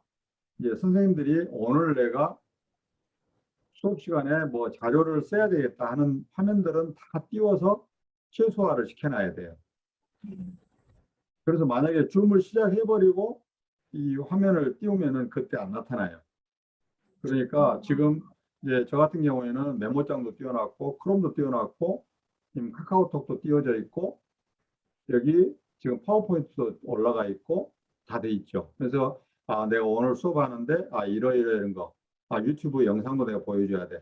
이제 선생님들이 오늘 내가 수업 시간에 뭐 자료를 써야 되겠다 하는 화면들은 다 띄워서 최소화를 시켜놔야 돼요. 그래서 만약에 줌을 시작해버리고 이 화면을 띄우면은 그때 안 나타나요. 그러니까 지금 이제 저 같은 경우에는 메모장도 띄워놨고 크롬도 띄워놨고 지금 카카오톡도 띄워져 있고 여기 지금 파워포인트도 올라가 있고 다 돼 있죠. 그래서 내가 오늘 수업하는데 이러이러한 거 유튜브 영상도 내가 보여줘야 돼.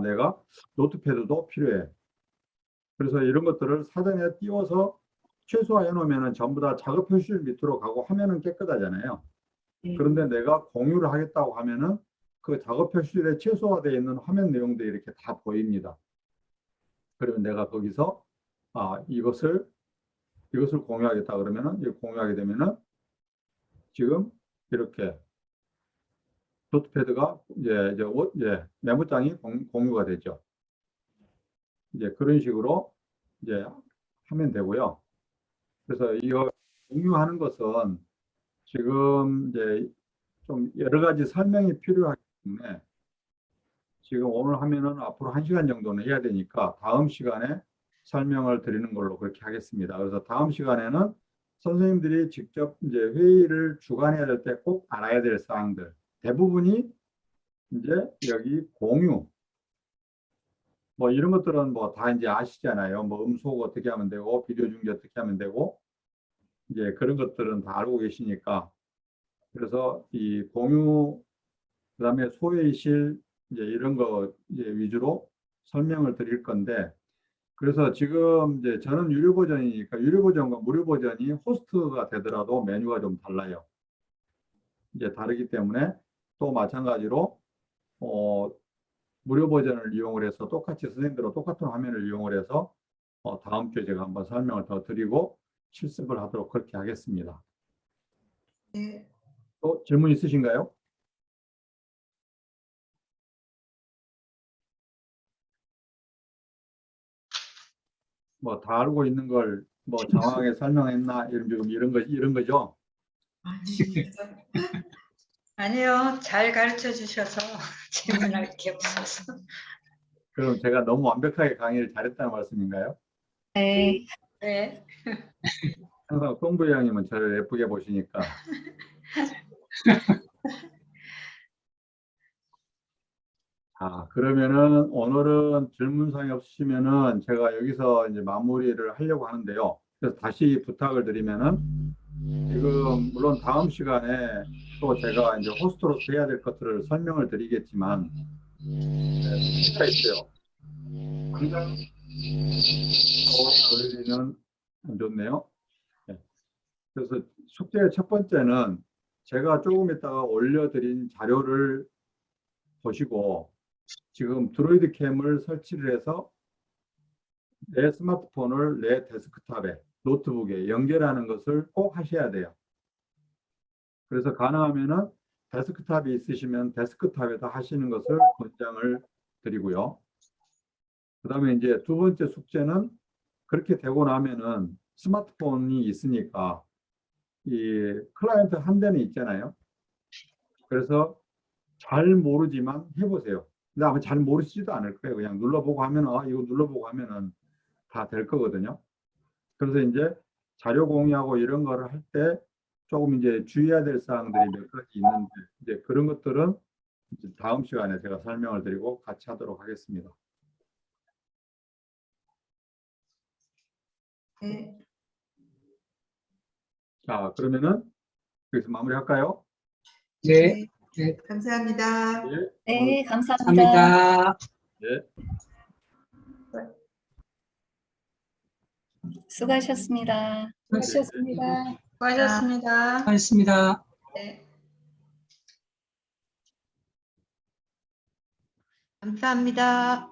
내가 노트패드도 필요해. 그래서 이런 것들을 사전에 띄워서 최소화해 놓으면 전부 다 작업 표시를 밑으로 가고 화면은 깨끗하잖아요. 그런데 내가 공유를 하겠다고 하면은 그 작업 표시에 최소화되어 있는 화면 내용들이 이렇게 다 보입니다. 그러면 내가 거기서 이것을 공유하겠다 그러면은 이걸 공유하게 되면은 지금 이렇게 노트패드가 이제 메모장이 공유가 되죠. 이제 그런 식으로 이제 하면 되고요. 그래서 이거 공유하는 것은 지금 이제 좀 여러 가지 설명이 필요하기 때문에 지금 오늘 하면은 앞으로 1시간 정도는 해야 되니까 다음 시간에 설명을 드리는 걸로 그렇게 하겠습니다. 그래서 다음 시간에는 선생님들이 직접 이제 회의를 주관해야 될 때 꼭 알아야 될 사항들 대부분이 이제 여기 공유 뭐 이런 것들은 뭐 다 이제 아시잖아요. 뭐 음소거 어떻게 하면 되고 비디오 중계 어떻게 하면 되고 이제 그런 것들은 다 알고 계시니까 그래서 이 공유 그다음에 소외실 이제 이런 거 이제 위주로 설명을 드릴 건데 그래서 지금 이제 저는 유료 버전이니까 유료 버전과 무료 버전이 호스트가 되더라도 메뉴가 좀 달라요. 이제 다르기 때문에 또 마찬가지로 무료 버전을 이용을 해서 똑같이 선생님들과 똑같은 화면을 이용을 해서 다음 주에 제가 한번 설명을 더 드리고 실습을 하도록 그렇게 하겠습니다. 네, 또 질문 있으신가요? 뭐 다 알고 있는 걸 뭐 장황하게 설명했나 이런 거죠. 아닙니다. 아니요, 잘 가르쳐 주셔서 질문할 게 없어서. 그럼 제가 너무 완벽하게 강의를 잘했다는 말씀인가요? 네. 네. 항상 송부장님은 저를 예쁘게 보시니까. 그러면은 오늘은 질문사항이 없으시면은 제가 여기서 이제 마무리를 하려고 하는데요. 그래서 다시 부탁을 드리면은 지금 물론 다음 시간에 또 제가 이제 호스트로서 해야 될 것들을 설명을 드리겠지만 숙제가 있어요. 당장 보여드리는 안 좋네요. 네. 그래서 숙제의 첫 번째는 제가 조금 있다가 올려드린 자료를 보시고 지금 드로이드 캠을 설치를 해서 내 스마트폰을 내 데스크탑에 노트북에 연결하는 것을 꼭 하셔야 돼요. 그래서 가능하면은 데스크탑이 있으시면 데스크탑에다 하시는 것을 권장을 드리고요. 그 다음에 이제 두 번째 숙제는 그렇게 되고 나면은 스마트폰이 있으니까 이 클라이언트 한 대는 있잖아요. 그래서 잘 모르지만 해보세요. 근데 아마 잘 모르시지도 않을 거예요. 그냥 눌러보고 하면은 이거 눌러보고 하면은 다 될 거거든요. 그래서 이제 자료 공유하고 이런 거를 할 때 조금 이제 주의해야 될 사항들이 몇 가지 있는데 이제 그런 것들은 이제 다음 시간에 제가 설명을 드리고 같이 하도록 하겠습니다. 네. 자, 그러면은 여기서 마무리할까요? 네. 네. 감사합니다. 예. 네, 감사합니다. 감사합니다. 예. 수고하셨습니다. 수고하셨습니다. 수고하셨습니다. 수고하셨습니다. 네. 감사합니다.